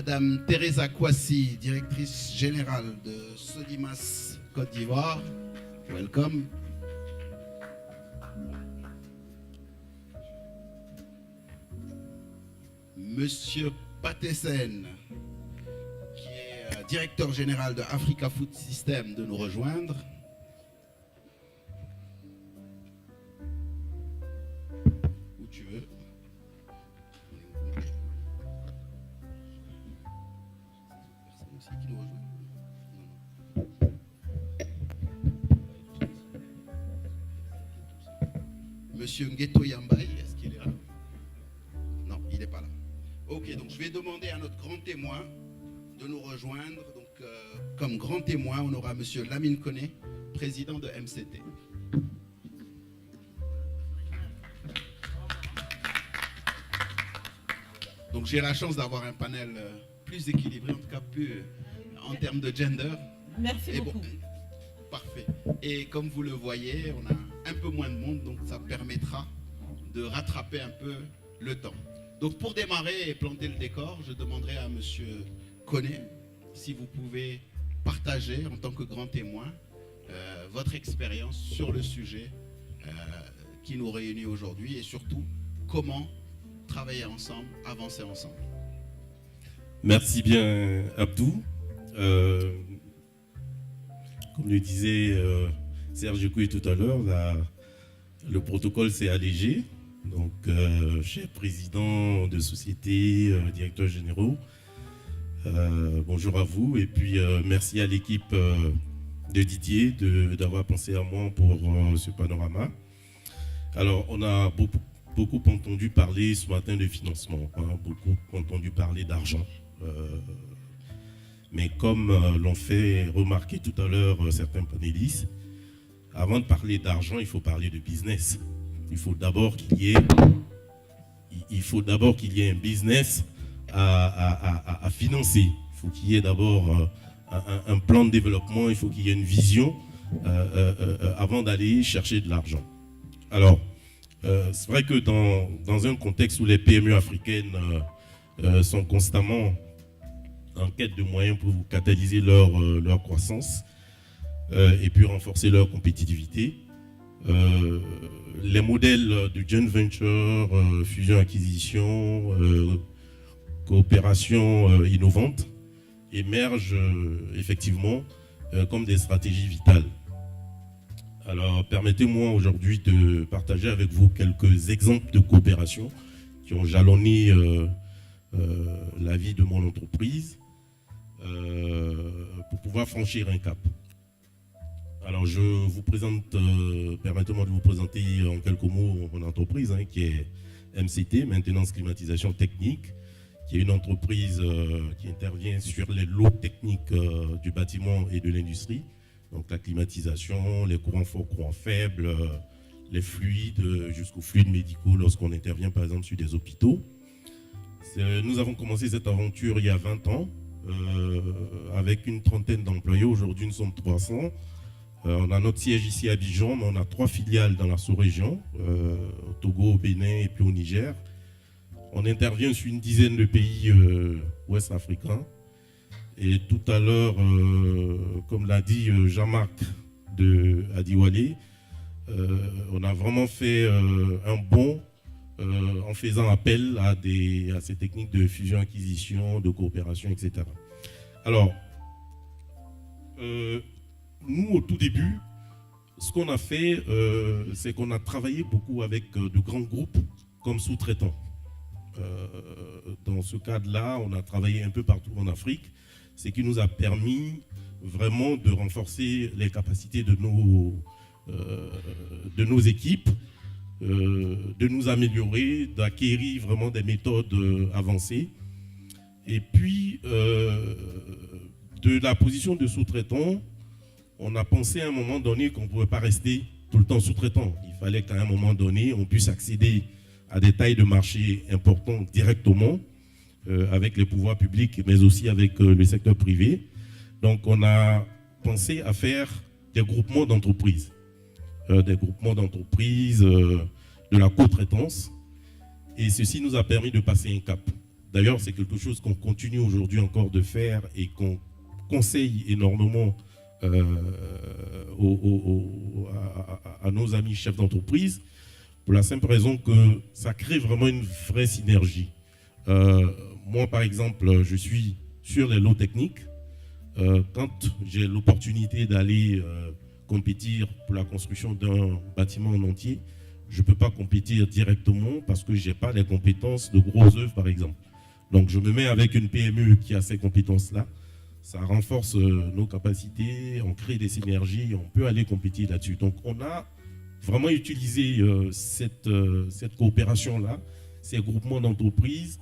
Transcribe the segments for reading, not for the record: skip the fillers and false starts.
Madame Teresa Kwasi, directrice générale de Sodimas Côte d'Ivoire. Welcome. Monsieur Patessen, qui est directeur général de Africa Food System, de nous rejoindre. Où tu veux. Personne aussi qui nous rejoint. Monsieur Ngueto Yambaye, est-ce qu'il est là? Non, il n'est pas là. Ok, donc je vais demander à notre grand témoin de nous rejoindre. Donc, comme grand témoin, on aura Monsieur Lamine Koné, président de MCT. Donc j'ai la chance d'avoir un panel plus équilibré, en tout cas plus en termes de gender. Merci beaucoup. Bon, parfait. Et comme vous le voyez, on a un peu moins de monde, donc ça permettra de rattraper un peu le temps. Donc pour démarrer et planter le décor, je demanderai à Monsieur Koné si vous pouvez partager en tant que grand témoin votre expérience sur le sujet qui nous réunit aujourd'hui et surtout comment travailler ensemble, avancer ensemble. Merci bien Abdou. Comme le disait Serge Kouy tout à l'heure, le protocole s'est allégé. Donc, cher président de société, directeurs généraux, bonjour à vous. Et puis, merci à l'équipe de Didier d'avoir pensé à moi pour ce panorama. Alors, on a beaucoup entendu parler ce matin de financement, hein, beaucoup entendu parler d'argent. Mais comme l'ont fait remarquer tout à l'heure certains panélistes, avant de parler d'argent, il faut parler de business. Il faut d'abord qu'il y ait un business à financer. Il faut qu'il y ait d'abord un plan de développement, il faut qu'il y ait une vision avant d'aller chercher de l'argent. Alors, c'est vrai que dans un contexte où les PME africaines sont constamment en quête de moyens pour catalyser leur croissance et puis renforcer leur compétitivité, les modèles de joint venture, fusion-acquisition, coopération innovante émergent effectivement comme des stratégies vitales. Alors, permettez-moi aujourd'hui de partager avec vous quelques exemples de coopération qui ont jalonné la vie de mon entreprise pour pouvoir franchir un cap. Alors, je vous présente, permettez-moi de vous présenter en quelques mots mon entreprise, hein, qui est MCT, Maintenance Climatisation Technique, qui est une entreprise qui intervient sur les lots techniques du bâtiment et de l'industrie. Donc, la climatisation, les courants forts, courants faibles, les fluides, jusqu'aux fluides médicaux lorsqu'on intervient, par exemple, sur des hôpitaux. Nous avons commencé cette aventure il y a 20 ans, avec une trentaine d'employés. Aujourd'hui, nous sommes 300. On a notre siège ici à Abidjan, mais on a 3 filiales dans la sous-région, au Togo, au Bénin et puis au Niger. On intervient sur une dizaine de pays ouest africains. Et tout à l'heure, comme l'a dit Jean-Marc de Adiwale, on a vraiment fait un bond en faisant appel à ces techniques de fusion-acquisition, de coopération, etc. Alors, nous, au tout début, ce qu'on a fait, c'est qu'on a travaillé beaucoup avec de grands groupes comme sous-traitants. Dans ce cadre-là, on a travaillé un peu partout en Afrique, ce qui nous a permis vraiment de renforcer les capacités de nos équipes, de nous améliorer, d'acquérir vraiment des méthodes avancées. Et puis, de la position de sous-traitant, on a pensé à un moment donné qu'on ne pouvait pas rester tout le temps sous-traitant. Il fallait qu'à un moment donné, on puisse accéder à des tailles de marché importantes directement avec les pouvoirs publics, mais aussi avec le secteur privé. Donc, on a pensé à faire des groupements d'entreprises. De la co-traitance. Et ceci nous a permis de passer un cap. D'ailleurs, c'est quelque chose qu'on continue aujourd'hui encore de faire et qu'on conseille énormément à nos amis chefs d'entreprise, pour la simple raison que ça crée vraiment une vraie synergie. Moi, par exemple, je suis sur les lots techniques. Quand j'ai l'opportunité d'aller compétir pour la construction d'un bâtiment en entier, je ne peux pas compétir directement parce que je n'ai pas les compétences de gros œuvres, par exemple. Donc, je me mets avec une PME qui a ces compétences-là. Ça renforce nos capacités, on crée des synergies, on peut aller compétir là-dessus. Donc, on a vraiment utilisé cette coopération-là, ces groupements d'entreprises,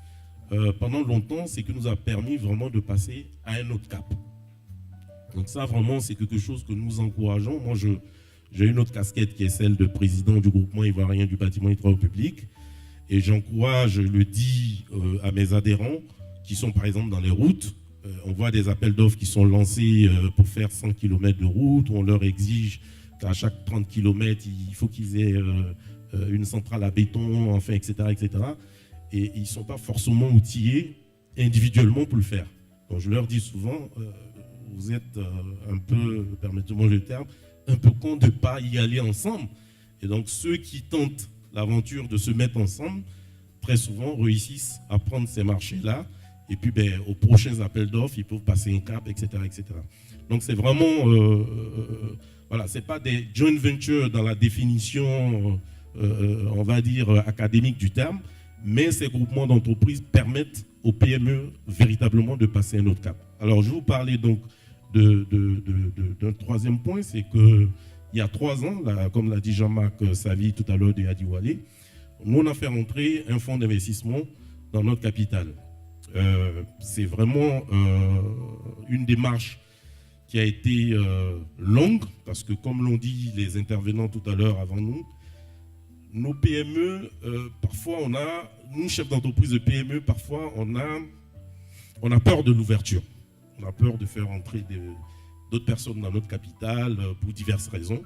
pendant longtemps, c'est qui nous a permis vraiment de passer à un autre cap. Donc ça, vraiment, c'est quelque chose que nous encourageons. Moi, j'ai une autre casquette qui est celle de président du groupement ivoirien du bâtiment et travaux publics. Et j'encourage, je le dis à mes adhérents qui sont par exemple dans les routes. On voit des appels d'offres qui sont lancés pour faire 100 km de route. On leur exige qu'à chaque 30 km, il faut qu'ils aient une centrale à béton, enfin, etc., etc. Et ils ne sont pas forcément outillés individuellement pour le faire. Donc je leur dis souvent, vous êtes un peu, permettez-moi le terme, un peu con de ne pas y aller ensemble. Et donc ceux qui tentent l'aventure de se mettre ensemble, très souvent réussissent à prendre ces marchés-là. Et puis aux prochains appels d'offres, ils peuvent passer un cap, etc. etc. Donc c'est vraiment, voilà, ce n'est pas des joint ventures dans la définition, on va dire, académique du terme, mais ces groupements d'entreprises permettent aux PME véritablement de passer un autre cap. Alors je vous parlais donc d'un troisième point, c'est qu'il y a 3 ans, là, comme l'a dit Jean-Marc Savy tout à l'heure de Adiwale, nous on a fait rentrer un fonds d'investissement dans notre capitale. C'est vraiment une démarche qui a été longue, parce que comme l'ont dit les intervenants tout à l'heure avant nous, nos PME, parfois nous chefs d'entreprise de PME, parfois on a peur de l'ouverture. On a peur de faire entrer d'autres personnes dans notre capitale pour diverses raisons.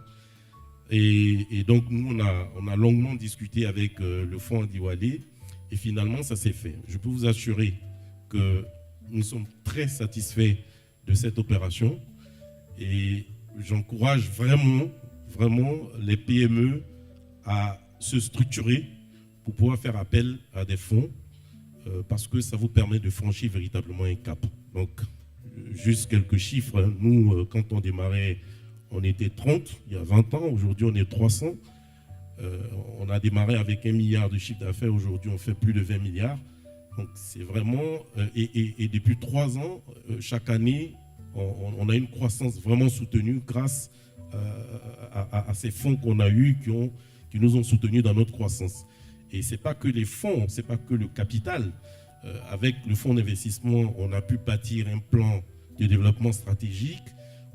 Et donc nous, on a longuement discuté avec le fonds Adiwale et finalement ça s'est fait. Je peux vous assurer que nous sommes très satisfaits de cette opération et j'encourage vraiment les PME à se structurer pour pouvoir faire appel à des fonds parce que ça vous permet de franchir véritablement un cap. Donc, juste quelques chiffres. Nous, quand on démarrait, on était 30 il y a 20 ans. Aujourd'hui, on est 300. On a démarré avec 1 milliard de chiffre d'affaires. Aujourd'hui, on fait plus de 20 milliards. Donc, c'est vraiment... Et depuis 3 ans, chaque année, on a une croissance vraiment soutenue grâce à ces fonds qu'on a eus qui nous ont soutenus dans notre croissance. Et ce n'est pas que les fonds, ce n'est pas que le capital. Avec le fonds d'investissement, on a pu bâtir un plan de développement stratégique.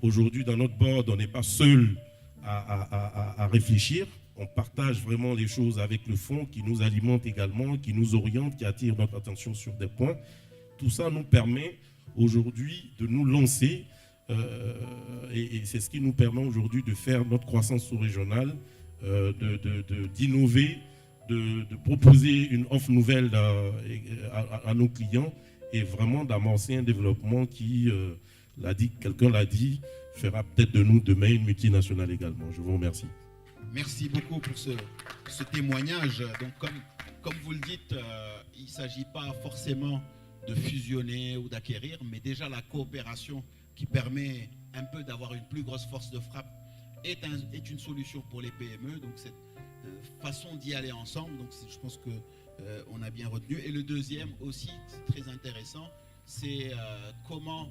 Aujourd'hui, dans notre board, on n'est pas seul à réfléchir. On partage vraiment les choses avec le fonds qui nous alimente également, qui nous oriente, qui attire notre attention sur des points. Tout ça nous permet aujourd'hui de nous lancer et c'est ce qui nous permet aujourd'hui de faire notre croissance sous-régionale, d'innover, de proposer une offre nouvelle à nos clients et vraiment d'amorcer un développement qui, quelqu'un l'a dit, fera peut-être de nous demain une multinationale également. Je vous remercie. Merci beaucoup pour ce témoignage. Donc, comme vous le dites, il ne s'agit pas forcément de fusionner ou d'acquérir, mais déjà la coopération qui permet un peu d'avoir une plus grosse force de frappe est une solution pour les PME. Donc, cette façon d'y aller ensemble, donc je pense qu'on a bien retenu. Et le deuxième aussi, c'est très intéressant, c'est comment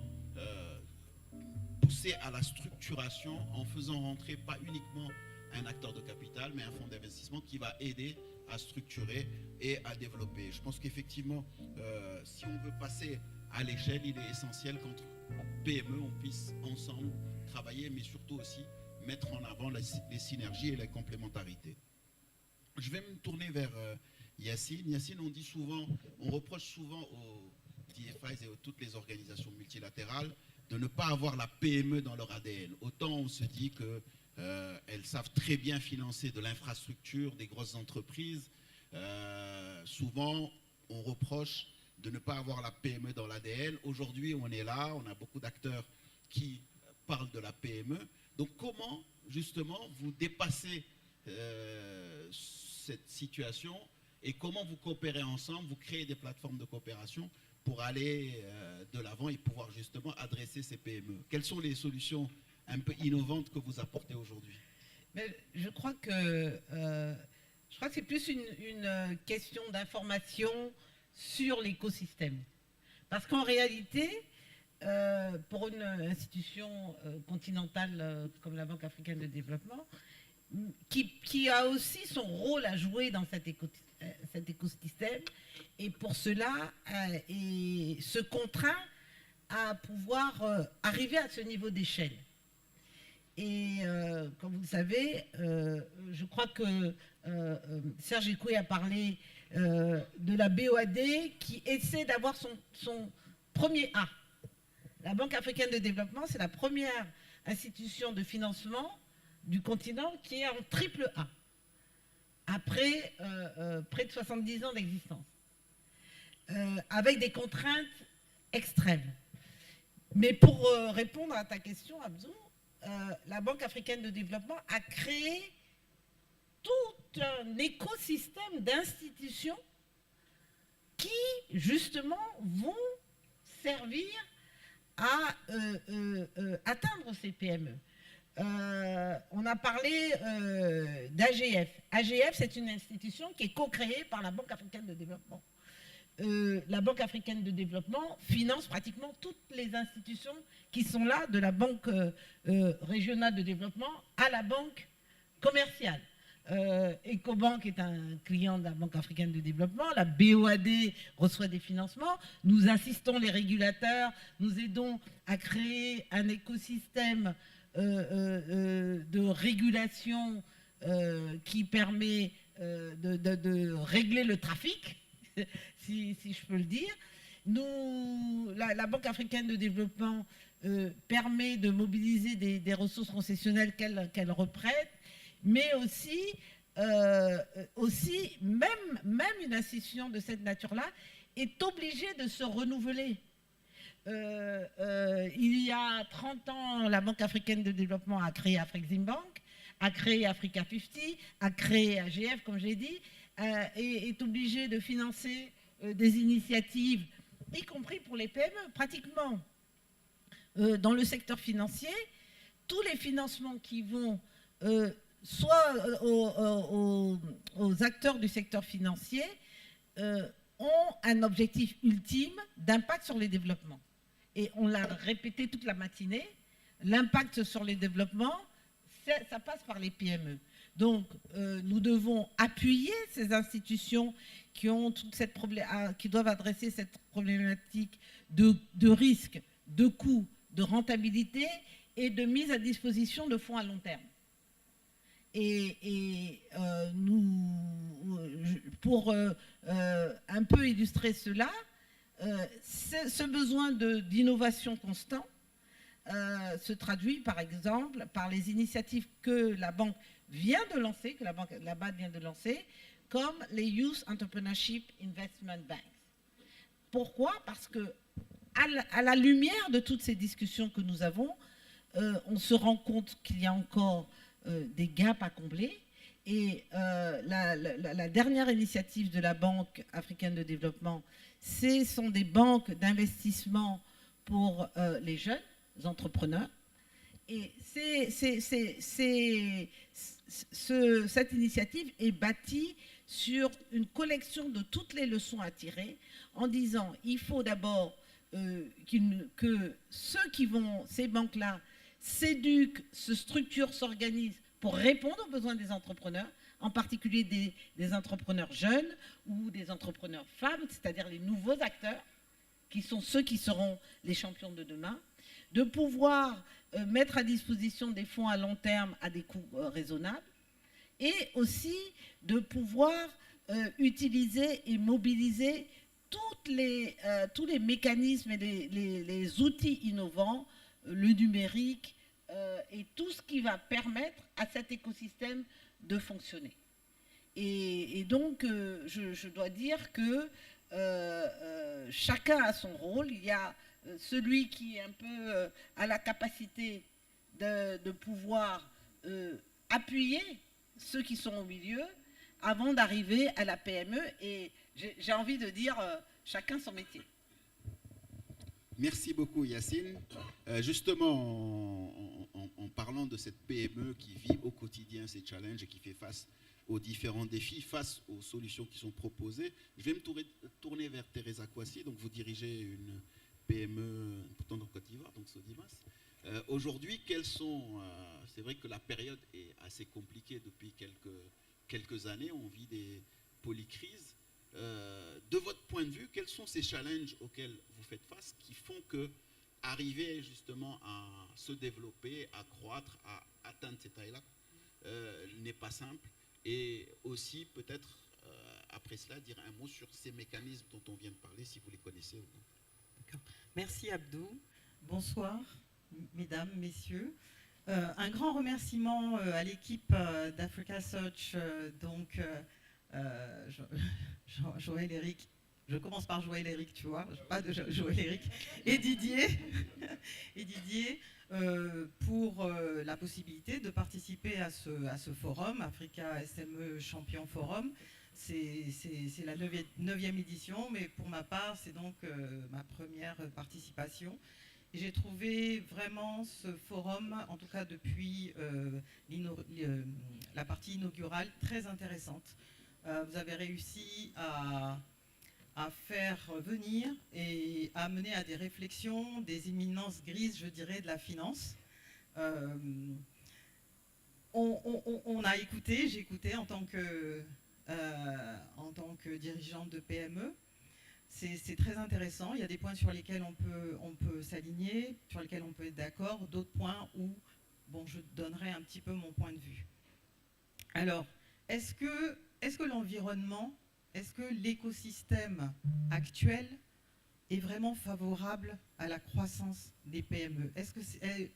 pousser à la structuration en faisant rentrer pas uniquement un acteur de capital, mais un fonds d'investissement qui va aider à structurer et à développer. Je pense qu'effectivement, si on veut passer à l'échelle, il est essentiel qu'entre PME, on puisse ensemble travailler, mais surtout aussi mettre en avant les synergies et les complémentarités. Je vais me tourner vers Yacine. Yacine, on reproche souvent aux DFIs et à toutes les organisations multilatérales de ne pas avoir la PME dans leur ADN. Autant on se dit qu'elles savent très bien financer de l'infrastructure, des grosses entreprises. Souvent, on reproche de ne pas avoir la PME dans l'ADN. Aujourd'hui, on est là, on a beaucoup d'acteurs qui parlent de la PME. Donc comment, justement, vous dépassez cette situation et comment vous coopérez ensemble, vous créez des plateformes de coopération pour aller de l'avant et pouvoir justement adresser ces PME. Quelles sont les solutions un peu innovantes que vous apportez aujourd'hui? Mais je crois que c'est plus une question d'information sur l'écosystème. Parce qu'en réalité, pour une institution continentale comme la Banque africaine de développement, qui a aussi son rôle à jouer dans cet écosystème, et pour cela, se contraint à pouvoir arriver à ce niveau d'échelle. Et comme vous le savez, je crois que Serge Ekoué a parlé de la BOAD qui essaie d'avoir son premier A. La Banque africaine de développement, c'est la première institution de financement du continent qui est en triple A, après près de 70 ans d'existence, avec des contraintes extrêmes. Mais pour répondre à ta question, Abdou, la Banque africaine de développement a créé tout un écosystème d'institutions qui, justement, vont servir à atteindre ces PME. On a parlé d'AGF. AGF, c'est une institution qui est co-créée par la Banque africaine de développement. La Banque africaine de développement finance pratiquement toutes les institutions qui sont là, de la Banque régionale de développement à la banque commerciale. Ecobank est un client de la Banque africaine de développement, la BOAD reçoit des financements, nous assistons les régulateurs, nous aidons à créer un écosystème de régulation qui permet de régler le trafic, si je peux le dire. La Banque africaine de développement permet de mobiliser des ressources concessionnelles qu'elle reprête, mais aussi même une institution de cette nature-là est obligée de se renouveler. Il y a 30 ans, la Banque africaine de développement a créé Afreximbank, a créé Africa 50, a créé AGF, comme j'ai dit, et est obligée de financer des initiatives, y compris pour les PME, pratiquement. Dans le secteur financier, tous les financements qui vont soit aux acteurs du secteur financier ont un objectif ultime d'impact sur les développements. Et on l'a répété toute la matinée, l'impact sur les développements, ça passe par les PME. Donc, nous devons appuyer ces institutions qui doivent adresser cette problématique de risque, de coût, de rentabilité et de mise à disposition de fonds à long terme. Pour un peu illustrer cela, ce besoin d'innovation constant se traduit par exemple par les initiatives que la banque vient de lancer, que la BAD vient de lancer, comme les Youth Entrepreneurship Investment Banks. Pourquoi? Parce que à la lumière de toutes ces discussions que nous avons, on se rend compte qu'il y a encore des gaps à combler. Et la dernière initiative de la Banque africaine de développement, ce sont des banques d'investissement pour les jeunes entrepreneurs. Et cette initiative est bâtie sur une collection de toutes les leçons à tirer, en disant il faut d'abord que ces banques-là s'éduquent, se structurent, s'organisent pour répondre aux besoins des entrepreneurs, en particulier des entrepreneurs jeunes ou des entrepreneurs femmes, c'est-à-dire les nouveaux acteurs, qui sont ceux qui seront les champions de demain, de pouvoir mettre à disposition des fonds à long terme à des coûts raisonnables, et aussi de pouvoir utiliser et mobiliser tous les mécanismes et les outils innovants, le numérique, et tout ce qui va permettre à cet écosystème de fonctionner. Et donc, je dois dire que chacun a son rôle. Il y a celui qui est un peu a la capacité de pouvoir appuyer ceux qui sont au milieu avant d'arriver à la PME. Et j'ai envie de dire, chacun son métier. Merci beaucoup Yacine. Justement, en parlant de cette PME qui vit au quotidien ces challenges et qui fait face aux différents défis, face aux solutions qui sont proposées, je vais me tourner vers Teresa Kouassi. Donc vous dirigez une PME pourtant en Côte d'Ivoire, donc Sodimas. Aujourd'hui, quels sont... c'est vrai que la période est assez compliquée depuis quelques années, on vit des polycrises. De votre point de vue, quels sont ces challenges auxquels vous faites face qui font que arriver justement à se développer, à croître, à atteindre ces tailles-là n'est pas simple, et aussi peut-être après cela dire un mot sur ces mécanismes dont on vient de parler, si vous les connaissez ou non. D'accord. Merci Abdou. Bonsoir mesdames, messieurs. Un grand remerciement à l'équipe d'Africa Search, Joël Eric, je commence par Joël Eric, tu vois, pas de Joël Eric, et Didier, pour la possibilité de participer à ce forum, Africa SME Champion Forum. C'est la 9e édition, mais pour ma part, c'est donc ma première participation. J'ai trouvé vraiment ce forum, en tout cas depuis la partie inaugurale, très intéressante. Vous avez réussi à faire venir et à mener à des réflexions, des éminences grises, je dirais, de la finance. On a écouté, j'ai écouté en tant que dirigeante de PME. C'est très intéressant. Il y a des points sur lesquels on peut s'aligner, sur lesquels on peut être d'accord, d'autres points où je donnerai un petit peu mon point de vue. Alors, est-ce que l'environnement, est-ce que l'écosystème actuel est vraiment favorable à la croissance des PME? Est-ce que c'est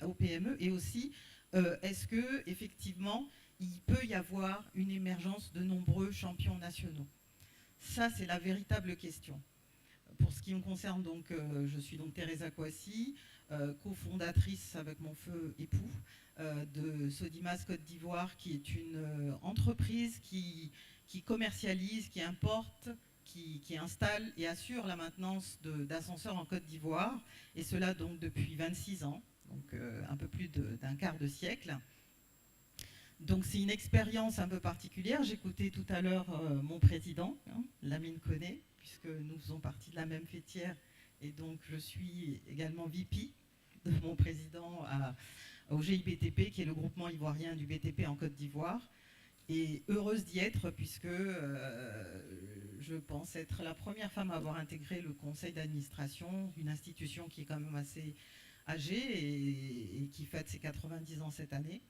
aux PME, et aussi est-ce que effectivement il peut y avoir une émergence de nombreux champions nationaux? Ça, c'est la véritable question. Pour ce qui me concerne, donc, je suis donc Teresa Kouassi, cofondatrice avec mon feu époux de Sodimas Côte d'Ivoire, qui est une entreprise qui commercialise, qui importe, qui installe et assure la maintenance d'ascenseurs en Côte d'Ivoire, et cela donc depuis 26 ans, donc un peu plus d'un quart de siècle. Donc c'est une expérience un peu particulière. J'écoutais tout à l'heure mon président, Lamine Koné, puisque nous faisons partie de la même fêtière, et donc je suis également VP de mon président au GIBTP, qui est le groupement ivoirien du BTP en Côte d'Ivoire, et heureuse d'y être, puisque je pense être la première femme à avoir intégré le conseil d'administration d'une institution qui est quand même assez âgée et qui fête ses 90 ans cette année.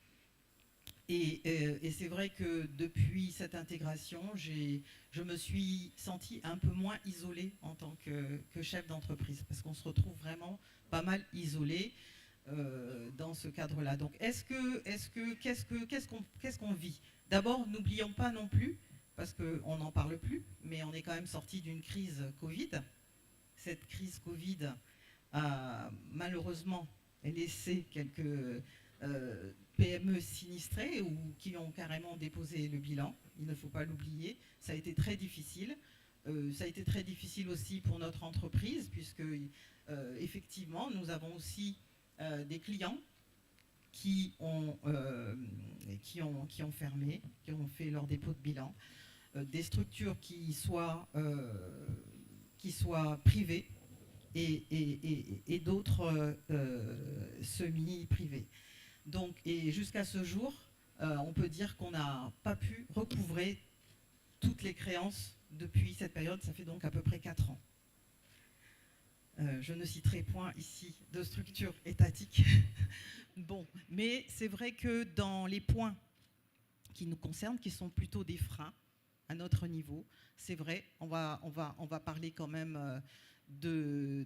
Et c'est vrai que depuis cette intégration, je me suis sentie un peu moins isolée en tant que chef d'entreprise, parce qu'on se retrouve vraiment pas mal isolé dans ce cadre-là. Donc qu'est-ce qu'on vit? D'abord, n'oublions pas non plus, parce qu'on n'en parle plus, mais on est quand même sorti d'une crise Covid. Cette crise Covid a malheureusement laissé quelques PME sinistrées ou qui ont carrément déposé le bilan. Il ne faut pas l'oublier. Ça a été très difficile. Ça a été très difficile aussi pour notre entreprise, puisque effectivement, nous avons aussi des clients qui ont fermé, qui ont fait leur dépôt de bilan, des structures qui soient privées et d'autres semi-privées. Donc, et jusqu'à ce jour, on peut dire qu'on n'a pas pu recouvrer toutes les créances depuis cette période. Ça fait donc à peu près 4 ans. Je ne citerai point ici de structure étatique. Bon, mais c'est vrai que dans les points qui nous concernent, qui sont plutôt des freins à notre niveau, c'est vrai, on va parler quand même de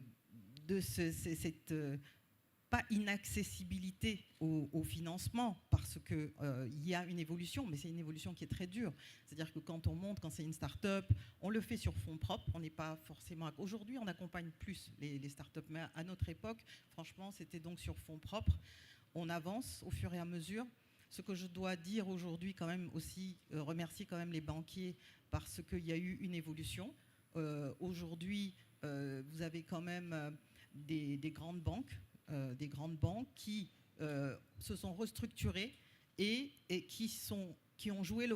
cette pas inaccessibilité au financement, parce qu'il y a une évolution, mais c'est une évolution qui est très dure. C'est-à-dire que quand on monte, quand c'est une start-up, on le fait sur fonds propres, on n'est pas forcément... Aujourd'hui, on accompagne plus les start-up, mais à notre époque, franchement, c'était donc sur fonds propres. On avance au fur et à mesure. Ce que je dois dire aujourd'hui, quand même aussi, remercier quand même les banquiers, parce qu'il y a eu une évolution. Aujourd'hui, vous avez quand même des grandes banques, qui se sont restructurées et qui ont joué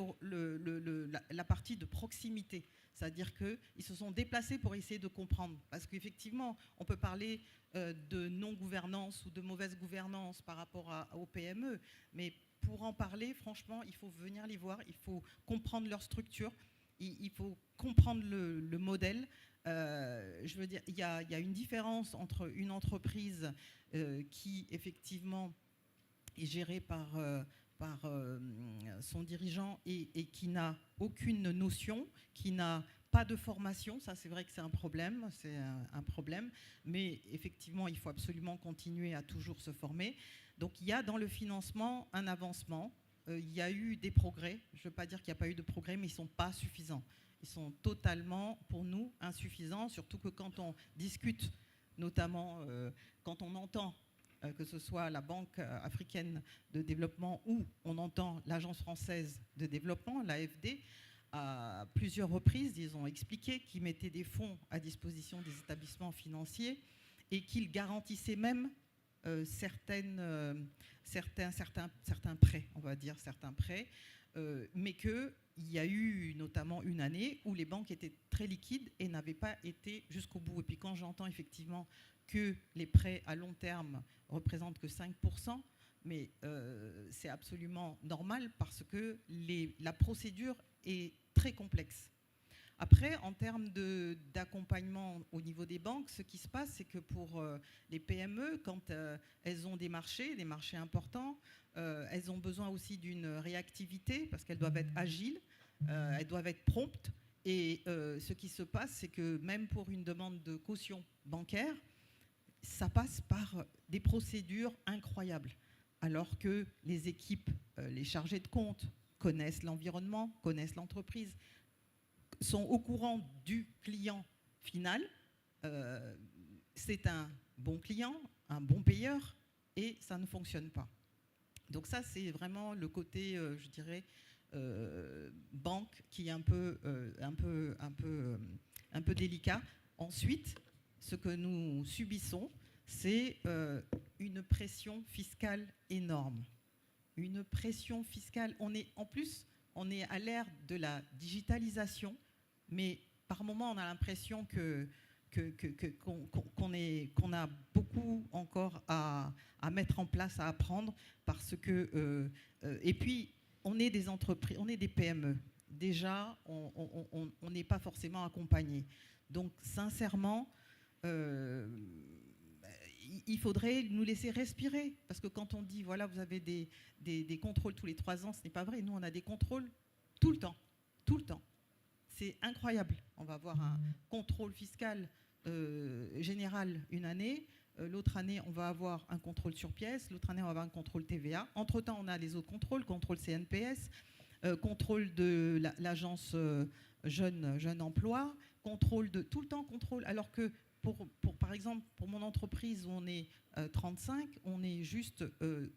la partie de proximité. C'est-à-dire qu'ils se sont déplacés pour essayer de comprendre. Parce qu'effectivement, on peut parler de non-gouvernance ou de mauvaise gouvernance par rapport aux PME, mais pour en parler, franchement, il faut venir les voir, il faut comprendre leur structure, il faut comprendre le modèle. Je veux dire, il y a une différence entre une entreprise qui, effectivement, est gérée par son dirigeant et qui n'a aucune notion, qui n'a pas de formation. Ça, c'est vrai que c'est un problème, mais effectivement, il faut absolument continuer à toujours se former. Donc, il y a dans le financement un avancement. Il y a eu des progrès. Je ne veux pas dire qu'il n'y a pas eu de progrès, mais ils ne sont pas suffisants. Ils sont totalement, pour nous, insuffisants, surtout que quand on discute, notamment quand on entend que ce soit la Banque africaine de développement ou on entend l'Agence française de développement, l'AFD, à plusieurs reprises, ils ont expliqué qu'ils mettaient des fonds à disposition des établissements financiers et qu'ils garantissaient même certains prêts, on va dire, mais qu'il y a eu notamment une année où les banques étaient très liquides et n'avaient pas été jusqu'au bout. Et puis quand j'entends effectivement que les prêts à long terme représentent que 5%, mais c'est absolument normal parce que la procédure est très complexe. Après, en termes d'accompagnement au niveau des banques, ce qui se passe, c'est que pour les PME, quand elles ont des marchés importants, elles ont besoin aussi d'une réactivité parce qu'elles doivent être agiles, elles doivent être promptes. Et ce qui se passe, c'est que même pour une demande de caution bancaire, ça passe par des procédures incroyables. Alors que les équipes, les chargés de compte, connaissent l'environnement, connaissent l'entreprise, sont au courant du client final. C'est un bon client, un bon payeur, et ça ne fonctionne pas. Donc ça, c'est vraiment le côté, je dirais, banque qui est un peu délicat. Ensuite, ce que nous subissons, c'est une pression fiscale énorme. Une pression fiscale. On est à l'ère de la digitalisation, mais par moments, on a l'impression qu'on a beaucoup encore à mettre en place, à apprendre, parce que... et puis, on est des entreprises, on est des PME. Déjà, on n'est pas forcément accompagné. Donc, sincèrement, il faudrait nous laisser respirer. Parce que quand on dit, voilà, vous avez des contrôles tous les 3 ans, ce n'est pas vrai. Nous, on a des contrôles tout le temps. Tout le temps. C'est incroyable. On va avoir un contrôle fiscal général une année. L'autre année, on va avoir un contrôle sur pièces. L'autre année, on va avoir un contrôle TVA. Entre-temps, on a les autres contrôles. Contrôle CNPS, contrôle de l'agence jeune emploi, contrôle de... Tout le temps, contrôle. Alors que, par exemple, pour mon entreprise où on est 35, on est juste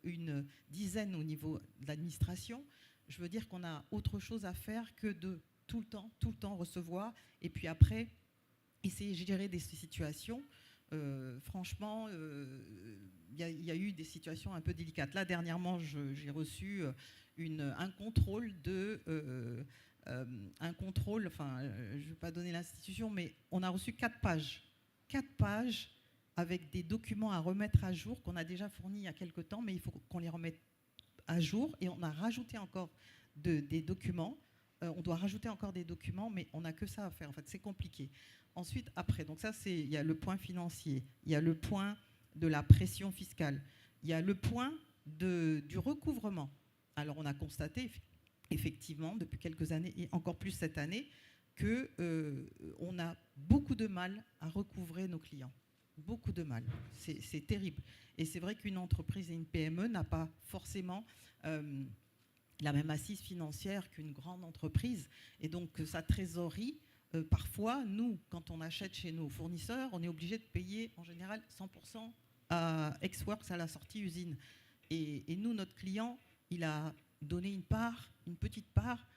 une dizaine au niveau de l'administration. Je veux dire qu'on a autre chose à faire que de tout le temps recevoir. Et puis après, essayer de gérer des situations. Franchement, il y a eu des situations un peu délicates. Là, dernièrement, j'ai reçu un contrôle enfin, je ne vais pas donner l'institution, mais on a reçu 4 pages. 4 pages avec des documents à remettre à jour qu'on a déjà fournis il y a quelque temps, mais il faut qu'on les remette à jour. Et on a rajouté encore des documents. On doit rajouter encore des documents, mais on n'a que ça à faire. En fait, c'est compliqué. Ensuite, après, donc ça, il y a le point financier, il y a le point de la pression fiscale, il y a le point du recouvrement. Alors, on a constaté, effectivement, depuis quelques années, et encore plus cette année, qu'on a beaucoup de mal à recouvrer nos clients. beaucoup de mal. C'est terrible. Et c'est vrai qu'une entreprise et une PME n'a pas forcément la même assise financière qu'une grande entreprise. Et donc, sa trésorerie, parfois, nous, quand on achète chez nos fournisseurs, on est obligé de payer en général 100% à Ex-Works à la sortie usine. Et nous, notre client, il a donné une petite part,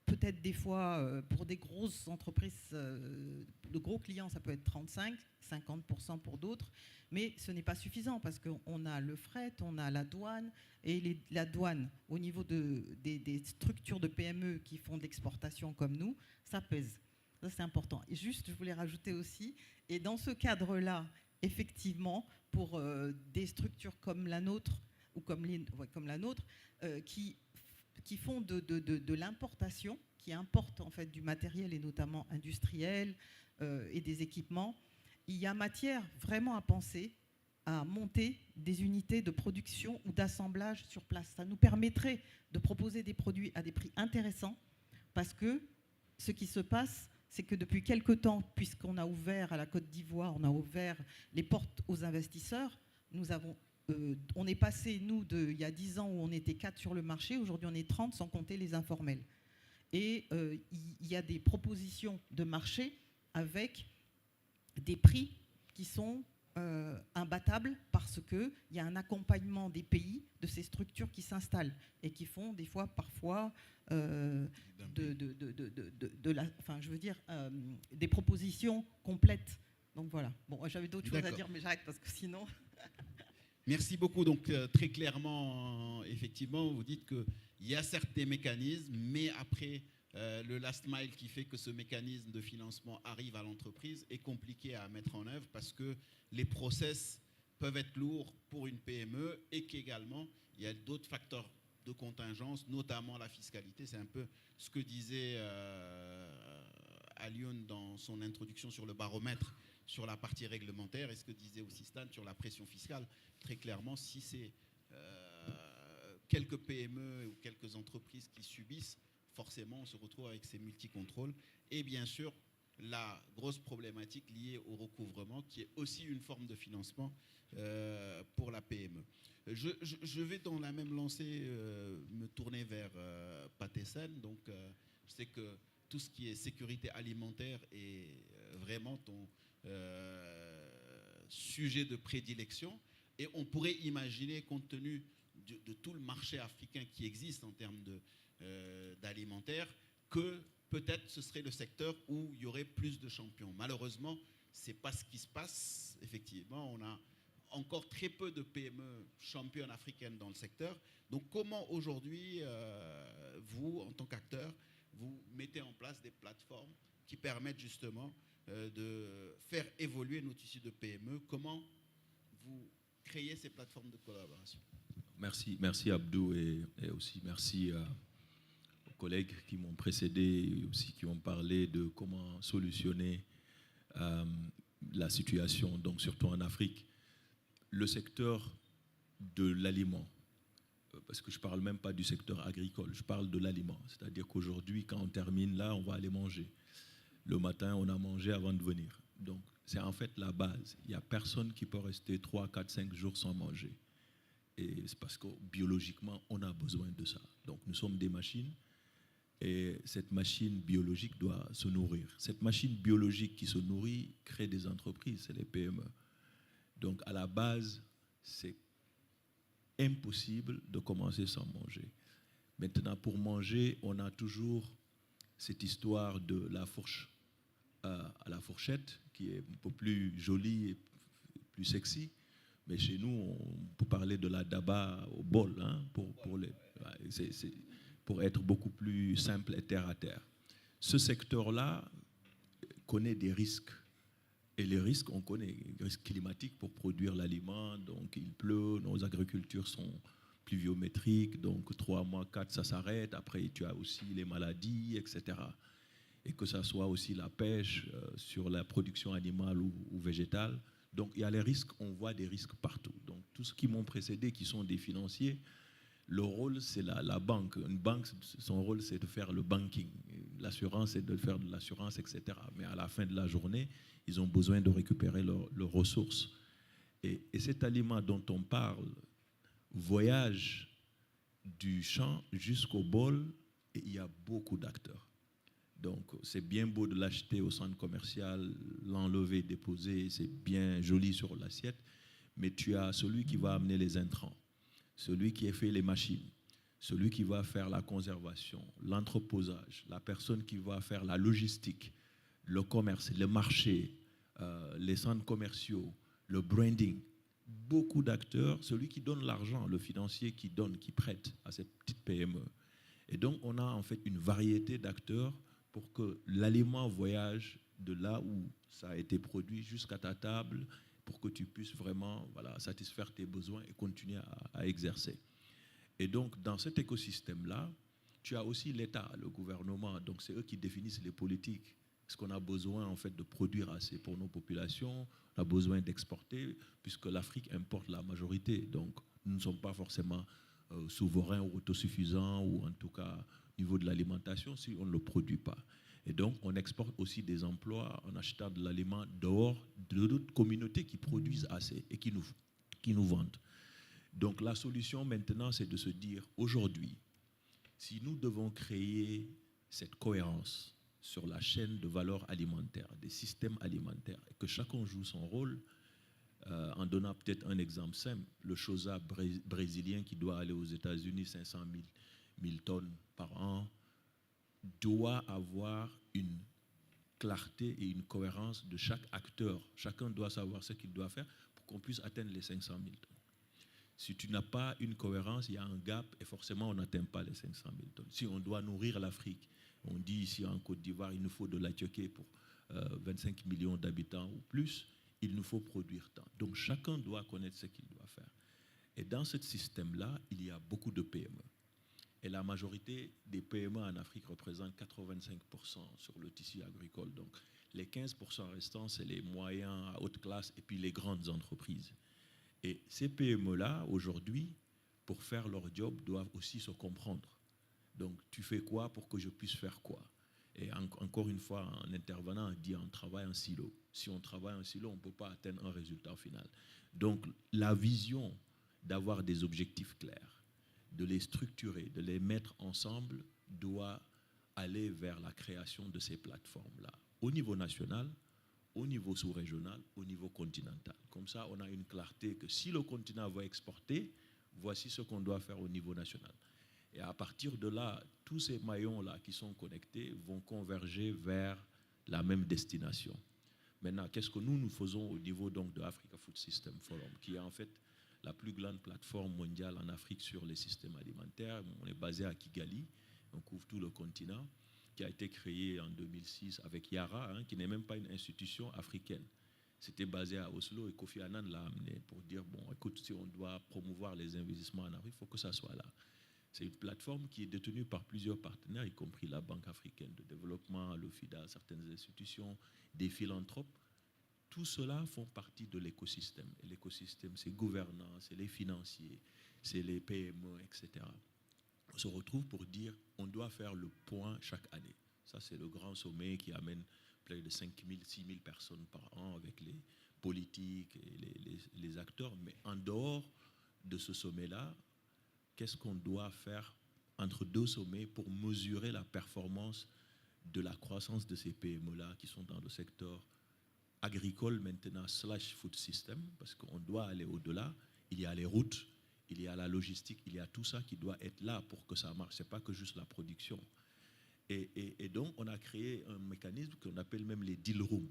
peut-être des fois, pour des grosses entreprises, de gros clients, ça peut être 35, 50% pour d'autres, mais ce n'est pas suffisant parce qu'on a le fret, on a la douane, et la douane, au niveau des structures de PME qui font de l'exportation comme nous, ça pèse. Ça, c'est important. Et juste, je voulais rajouter aussi, et dans ce cadre-là, effectivement, pour des structures comme la nôtre, ou comme la nôtre, qui font de l'importation, qui importent en fait du matériel et notamment industriel et des équipements, il y a matière vraiment à penser à monter des unités de production ou d'assemblage sur place. Ça nous permettrait de proposer des produits à des prix intéressants parce que ce qui se passe, c'est que depuis quelque temps, puisqu'on a ouvert à la Côte d'Ivoire, on a ouvert les portes aux investisseurs, on est passé, nous, il y a 10 ans où on était 4 sur le marché, aujourd'hui on est 30 sans compter les informels. Et il y a des propositions de marché avec des prix qui sont imbattables parce qu'il y a un accompagnement des pays, de ces structures qui s'installent et qui font des fois, parfois, des propositions complètes. Donc voilà. Bon, j'avais d'autres choses à dire, mais j'arrête parce que sinon... Merci beaucoup. Donc, très clairement, effectivement, vous dites qu'il y a certes des mécanismes, mais après, le last mile qui fait que ce mécanisme de financement arrive à l'entreprise est compliqué à mettre en œuvre parce que les process peuvent être lourds pour une PME et qu'également, il y a d'autres facteurs de contingence, notamment la fiscalité. C'est un peu ce que disait Alioune dans son introduction sur le baromètre, sur la partie réglementaire, et ce que disait aussi Stan sur la pression fiscale. Très clairement, si c'est quelques PME ou quelques entreprises qui subissent, forcément, on se retrouve avec ces multi-contrôles. Et bien sûr, la grosse problématique liée au recouvrement, qui est aussi une forme de financement pour la PME. Je vais dans la même lancée me tourner vers Pathé-Sen. Donc, je sais que tout ce qui est sécurité alimentaire est vraiment ton sujet de prédilection. Et on pourrait imaginer, compte tenu de tout le marché africain qui existe en termes d'alimentaire, que peut-être ce serait le secteur où il y aurait plus de champions. Malheureusement, ce n'est pas ce qui se passe. Effectivement, on a encore très peu de PME championnes africaines dans le secteur. Donc comment aujourd'hui, vous, en tant qu'acteur, vous mettez en place des plateformes qui permettent justement de faire évoluer nos tissus de PME? Comment vous créez ces plateformes de collaboration? Merci Abdou et aussi merci aux collègues qui m'ont précédé et aussi qui ont parlé de comment solutionner la situation, donc surtout en Afrique. Le secteur de l'aliment, parce que je ne parle même pas du secteur agricole, je parle de l'aliment. C'est-à-dire qu'aujourd'hui, quand on termine là, on va aller manger. Le matin, on a mangé avant de venir. Donc, c'est en fait la base. Il n'y a personne qui peut rester 3, 4, 5 jours sans manger. Et c'est parce que biologiquement, on a besoin de ça. Donc, nous sommes des machines et cette machine biologique doit se nourrir. Cette machine biologique qui se nourrit crée des entreprises, c'est les PME. Donc, à la base, c'est impossible de commencer sans manger. Maintenant, pour manger, on a toujours cette histoire de la fourche à la fourchette, qui est un peu plus jolie et plus sexy. Mais chez nous, on peut parler de la daba au bol, hein, pour être beaucoup plus simple et terre à terre. Ce secteur-là connaît des risques. Et les risques, on connaît, les risques climatiques pour produire l'aliment. Donc il pleut, nos agricultures sont pluviométriques, donc 3 mois, 4, ça s'arrête. Après, tu as aussi les maladies, etc. Et que ça soit aussi la pêche sur la production animale ou végétale. Donc il y a les risques, on voit des risques partout. Donc tous ceux qui m'ont précédé, qui sont des financiers, leur rôle c'est la banque. Une banque, son rôle c'est de faire le banking. l'assurance et de faire de l'assurance, etc. Mais à la fin de la journée, ils ont besoin de récupérer leurs ressources. Et cet aliment dont on parle voyage du champ jusqu'au bol, et il y a beaucoup d'acteurs. Donc, c'est bien beau de l'acheter au centre commercial, l'enlever, déposer, c'est bien joli sur l'assiette, mais tu as celui qui va amener les intrants, celui qui a fait les machines, celui qui va faire la conservation, l'entreposage, la personne qui va faire la logistique, le commerce, le marché, les centres commerciaux, le branding. Beaucoup d'acteurs, celui qui donne l'argent, le financier qui donne, qui prête à cette petite PME. Et donc, on a en fait une variété d'acteurs pour que l'aliment voyage de là où ça a été produit jusqu'à ta table, pour que tu puisses vraiment satisfaire tes besoins et continuer à exercer. Et donc, dans cet écosystème-là, tu as aussi l'État, le gouvernement. Donc, c'est eux qui définissent les politiques. Est-ce qu'on a besoin en fait de produire assez pour nos populations? On a besoin d'exporter, puisque l'Afrique importe la majorité. Donc, nous ne sommes pas forcément souverains ou autosuffisants, ou en tout cas au niveau de l'alimentation, si on ne le produit pas. Et donc, on exporte aussi des emplois en achetant de l'aliment dehors de d'autres communautés qui produisent assez et qui nous vendent. Donc, la solution maintenant, c'est de se dire, aujourd'hui, si nous devons créer cette cohérence sur la chaîne de valeur alimentaire, des systèmes alimentaires, et que chacun joue son rôle, en donnant peut-être un exemple simple, le choza brésilien qui doit aller aux États-Unis, 500 000 tonnes par an, doit avoir une clarté et une cohérence de chaque acteur. Chacun doit savoir ce qu'il doit faire pour qu'on puisse atteindre les 500 000 tonnes. Si tu n'as pas une cohérence, il y a un gap et forcément on n'atteint pas les 500 000 tonnes. Si on doit nourrir l'Afrique, on dit ici en Côte d'Ivoire, il nous faut de la Turquie pour 25 millions d'habitants ou plus, il nous faut produire tant. Donc chacun doit connaître ce qu'il doit faire. Et dans ce système-là, il y a beaucoup de PME. Et la majorité des PME en Afrique représentent 85% sur le tissu agricole. Donc les 15% restants, c'est les moyens à haute classe et puis les grandes entreprises. Et ces PME-là, aujourd'hui, pour faire leur job, doivent aussi se comprendre. Donc, tu fais quoi pour que je puisse faire quoi? Et encore une fois, en intervenant, on dit on travaille en silo. Si on travaille en silo, on ne peut pas atteindre un résultat final. Donc, la vision d'avoir des objectifs clairs, de les structurer, de les mettre ensemble, doit aller vers la création de ces plateformes-là, au niveau national, au niveau sous-régional, au niveau continental. Comme ça, on a une clarté que si le continent va exporter, voici ce qu'on doit faire au niveau national. Et à partir de là, tous ces maillons-là qui sont connectés vont converger vers la même destination. Maintenant, qu'est-ce que nous faisons au niveau donc de Africa Food System Forum, qui est en fait la plus grande plateforme mondiale en Afrique sur les systèmes alimentaires. On est basé à Kigali, on couvre tout le continent, qui a été créé en 2006 avec Yara, qui n'est même pas une institution africaine. C'était basé à Oslo et Kofi Annan l'a amené pour dire, bon, écoute, si on doit promouvoir les investissements en Afrique, il faut que ça soit là. C'est une plateforme qui est détenue par plusieurs partenaires, y compris la Banque africaine de développement, le FIDA, certaines institutions, des philanthropes. Tout cela font partie de l'écosystème. Et l'écosystème, c'est gouvernance, c'est les financiers, c'est les PME, etc. On se retrouve pour dire on doit faire le point chaque année. Ça, c'est le grand sommet qui amène près de 5 000, 6 000 personnes par an avec les politiques et les acteurs. Mais en dehors de ce sommet-là, qu'est-ce qu'on doit faire entre deux sommets pour mesurer la performance de la croissance de ces PME-là qui sont dans le secteur agricole maintenant / food system, parce qu'on doit aller au-delà. Il y a les routes, il y a la logistique, il y a tout ça qui doit être là pour que ça marche. Ce n'est pas que juste la production. Et donc, on a créé un mécanisme qu'on appelle même les deal rooms.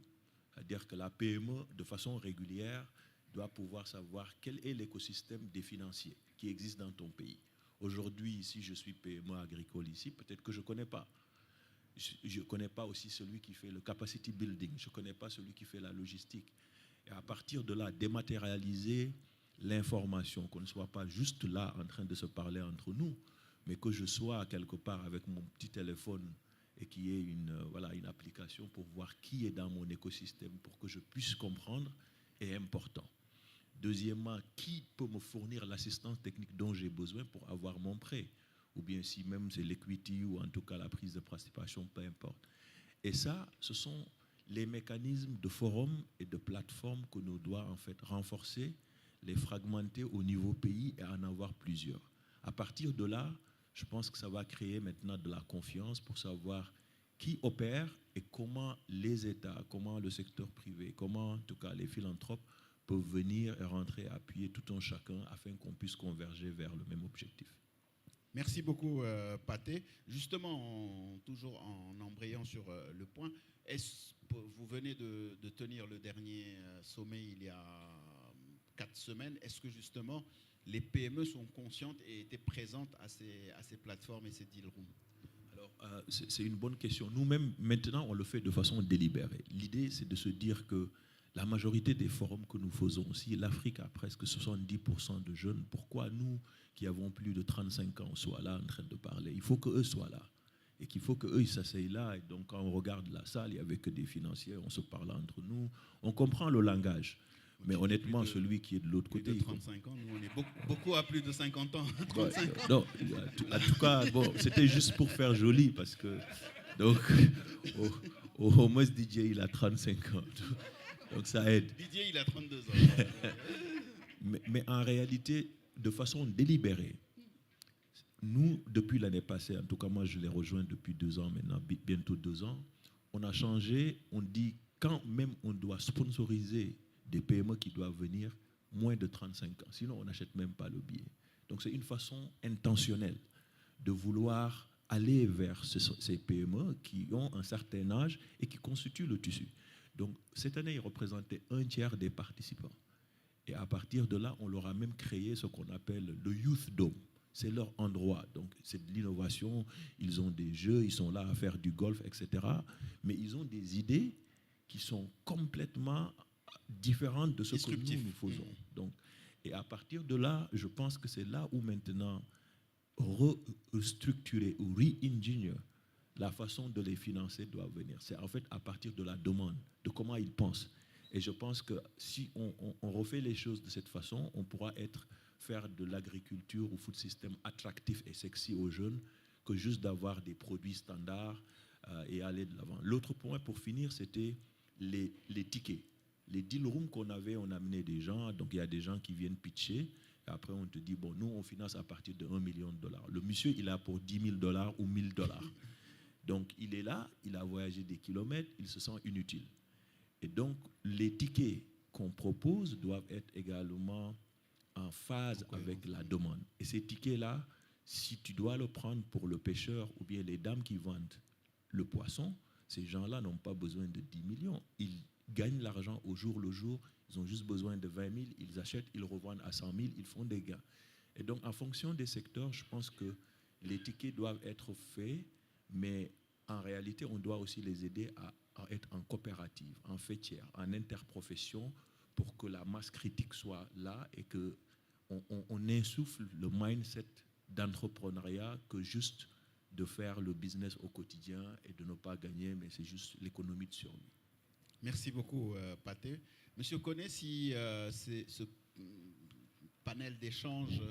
C'est-à-dire que la PME, de façon régulière, doit pouvoir savoir quel est l'écosystème des financiers qui existe dans ton pays. Aujourd'hui, si je suis PME agricole ici, peut-être que je ne connais pas. Je ne connais pas aussi celui qui fait le capacity building. Je ne connais pas celui qui fait la logistique. Et à partir de là, dématérialiser l'information, qu'on ne soit pas juste là en train de se parler entre nous, mais que je sois quelque part avec mon petit téléphone et qu'il y ait une application pour voir qui est dans mon écosystème pour que je puisse comprendre est important. Deuxièmement, qui peut me fournir l'assistance technique dont j'ai besoin pour avoir mon prêt? ou bien si même c'est l'equity, ou en tout cas la prise de participation, peu importe. Et ça, ce sont les mécanismes de forum et de plateforme que nous devons en fait renforcer, les fragmenter au niveau pays et en avoir plusieurs. À partir de là, je pense que ça va créer maintenant de la confiance pour savoir qui opère et comment les États, comment le secteur privé, comment en tout cas les philanthropes peuvent venir et rentrer, appuyer tout un chacun afin qu'on puisse converger vers le même objectif. Merci beaucoup, Pathé. Justement, toujours en embrayant sur le point, vous venez de tenir le dernier sommet il y a 4 semaines. Est-ce que justement les PME sont conscientes et étaient présentes à ces plateformes et ces deal rooms? Alors, c'est une bonne question. Nous-mêmes, maintenant, on le fait de façon délibérée. L'idée, c'est de se dire que la majorité des forums que nous faisons, si l'Afrique a presque 70% de jeunes, pourquoi nous, qui avons plus de 35 ans, soient là en train de parler? Il faut qu'eux soient là. Et qu'il faut qu'eux, ils s'asseyent là. Et donc, quand on regarde la salle, il n'y avait que des financiers, on se parle entre nous. On comprend le langage. Mais honnêtement, celui qui est de l'autre côté... De 35 ans, nous, on est beaucoup à plus de 50 ans. 35 ans. Non, en tout cas, bon, c'était juste pour faire joli, parce que... Donc, au moins, DJ, il a 35 ans. Donc, ça aide. Didier, il a 32 ans. mais en réalité, de façon délibérée, nous, depuis l'année passée, en tout cas, moi, je l'ai rejoint depuis 2 ans maintenant, bientôt 2 ans, on a changé, on dit, quand même on doit sponsoriser des PME qui doivent venir, moins de 35 ans. Sinon, on n'achète même pas le billet. Donc, c'est une façon intentionnelle de vouloir aller vers ces PME qui ont un certain âge et qui constituent le tissu. Donc, cette année, ils représentaient 1/3 des participants. Et à partir de là, on leur a même créé ce qu'on appelle le Youth Dome. C'est leur endroit. Donc, c'est de l'innovation. Ils ont des jeux, ils sont là à faire du golf, etc. Mais ils ont des idées qui sont complètement différentes de ce que nous faisons. Donc, et à partir de là, je pense que c'est là où maintenant restructurer ou re-engineer la façon de les financer doit venir. C'est en fait à partir de la demande, de comment ils pensent. Et je pense que si on refait les choses de cette façon, on pourra faire de l'agriculture ou food system attractif et sexy aux jeunes que juste d'avoir des produits standards et aller de l'avant. L'autre point pour finir, c'était les tickets. Les deal rooms qu'on avait, on amenait des gens, donc il y a des gens qui viennent pitcher, et après on te dit, bon, nous on finance à partir de $1 million. Le monsieur, il a pour $10 000 ou $1 000. Donc il est là, il a voyagé des kilomètres, il se sent inutile. Et donc les tickets qu'on propose doivent être également en phase avec la demande. Et ces tickets-là, si tu dois le prendre pour le pêcheur ou bien les dames qui vendent le poisson, ces gens-là n'ont pas besoin de 10 millions. Ils gagnent l'argent au jour le jour. Ils ont juste besoin de 20 000. Ils achètent, ils revendent à 100 000. Ils font des gains. Et donc, en fonction des secteurs, je pense que les tickets doivent être faits, mais en réalité, on doit aussi les aider à être en coopérative, en fêtière, en interprofession, pour que la masse critique soit là et qu'on insuffle le mindset d'entrepreneuriat que juste de faire le business au quotidien et de ne pas gagner, mais c'est juste l'économie de survie. Merci beaucoup, Pathé. Monsieur Koné, si ce panel d'échange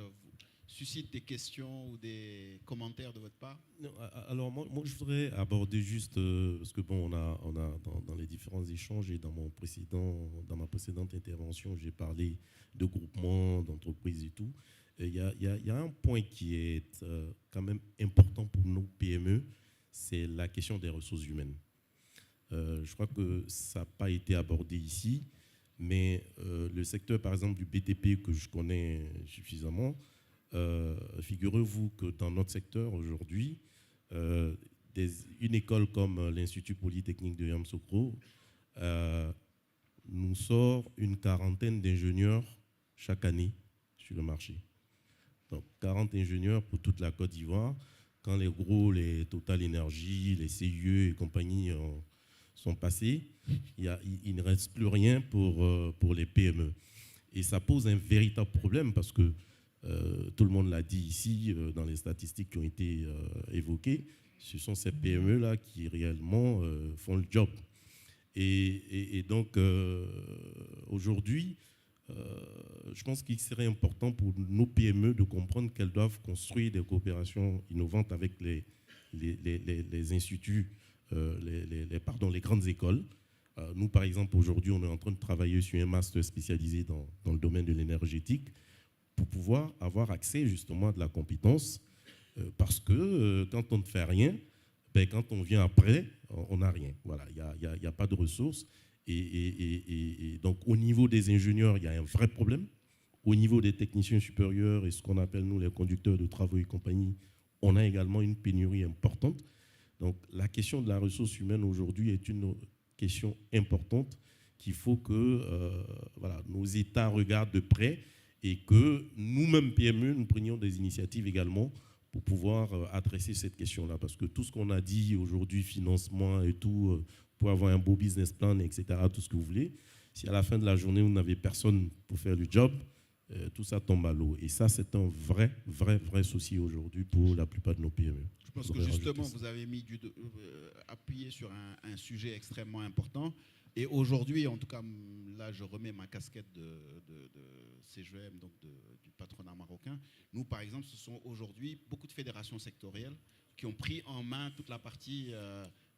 suscite des questions ou des commentaires de votre part? Non, alors moi, je voudrais aborder juste, parce que bon, on a dans les différents échanges et dans ma précédente intervention, j'ai parlé de groupements, d'entreprises et tout. Il y a un point qui est quand même important pour nos PME, c'est la question des ressources humaines. Je crois que ça n'a pas été abordé ici, mais le secteur, par exemple, du BTP que je connais suffisamment, figurez-vous que dans notre secteur aujourd'hui, une école comme l'Institut Polytechnique de Yamoussoukro nous sort une 40aine d'ingénieurs chaque année sur le marché. Donc 40 ingénieurs pour toute la Côte d'Ivoire. Quand les Total Energy, les CIE et compagnie sont passés, il ne reste plus rien pour les PME. Et ça pose un véritable problème parce que tout le monde l'a dit ici dans les statistiques qui ont été évoquées, ce sont ces PME-là qui réellement font le job. Et donc aujourd'hui, je pense qu'il serait important pour nos PME de comprendre qu'elles doivent construire des coopérations innovantes avec les instituts, les grandes écoles. Nous, par exemple, aujourd'hui, on est en train de travailler sur un master spécialisé dans le domaine de l'énergétique pour pouvoir avoir accès justement à de la compétence, parce que quand on ne fait rien, ben, quand on vient après, on n'a rien. Voilà, il n'y a pas de ressources. Et donc, au niveau des ingénieurs, il y a un vrai problème. Au niveau des techniciens supérieurs et ce qu'on appelle, nous, les conducteurs de travaux et compagnie, on a également une pénurie importante. Donc, la question de la ressource humaine aujourd'hui est une question importante qu'il faut que voilà, nos États regardent de près et que nous-mêmes, PME, nous prenions des initiatives également pour pouvoir adresser cette question-là. Parce que tout ce qu'on a dit aujourd'hui, financement et tout, pour avoir un beau business plan, etc., tout ce que vous voulez, si à la fin de la journée, vous n'avez personne pour faire le job, tout ça tombe à l'eau. Et ça, c'est un vrai souci aujourd'hui pour la plupart de nos PME. Je pense que justement, vous avez mis appuyé sur un sujet extrêmement important. Et aujourd'hui, en tout cas, là, je remets ma casquette de CGM, donc du patronat marocain. Nous, par exemple, ce sont aujourd'hui beaucoup de fédérations sectorielles qui ont pris en main toute la partie,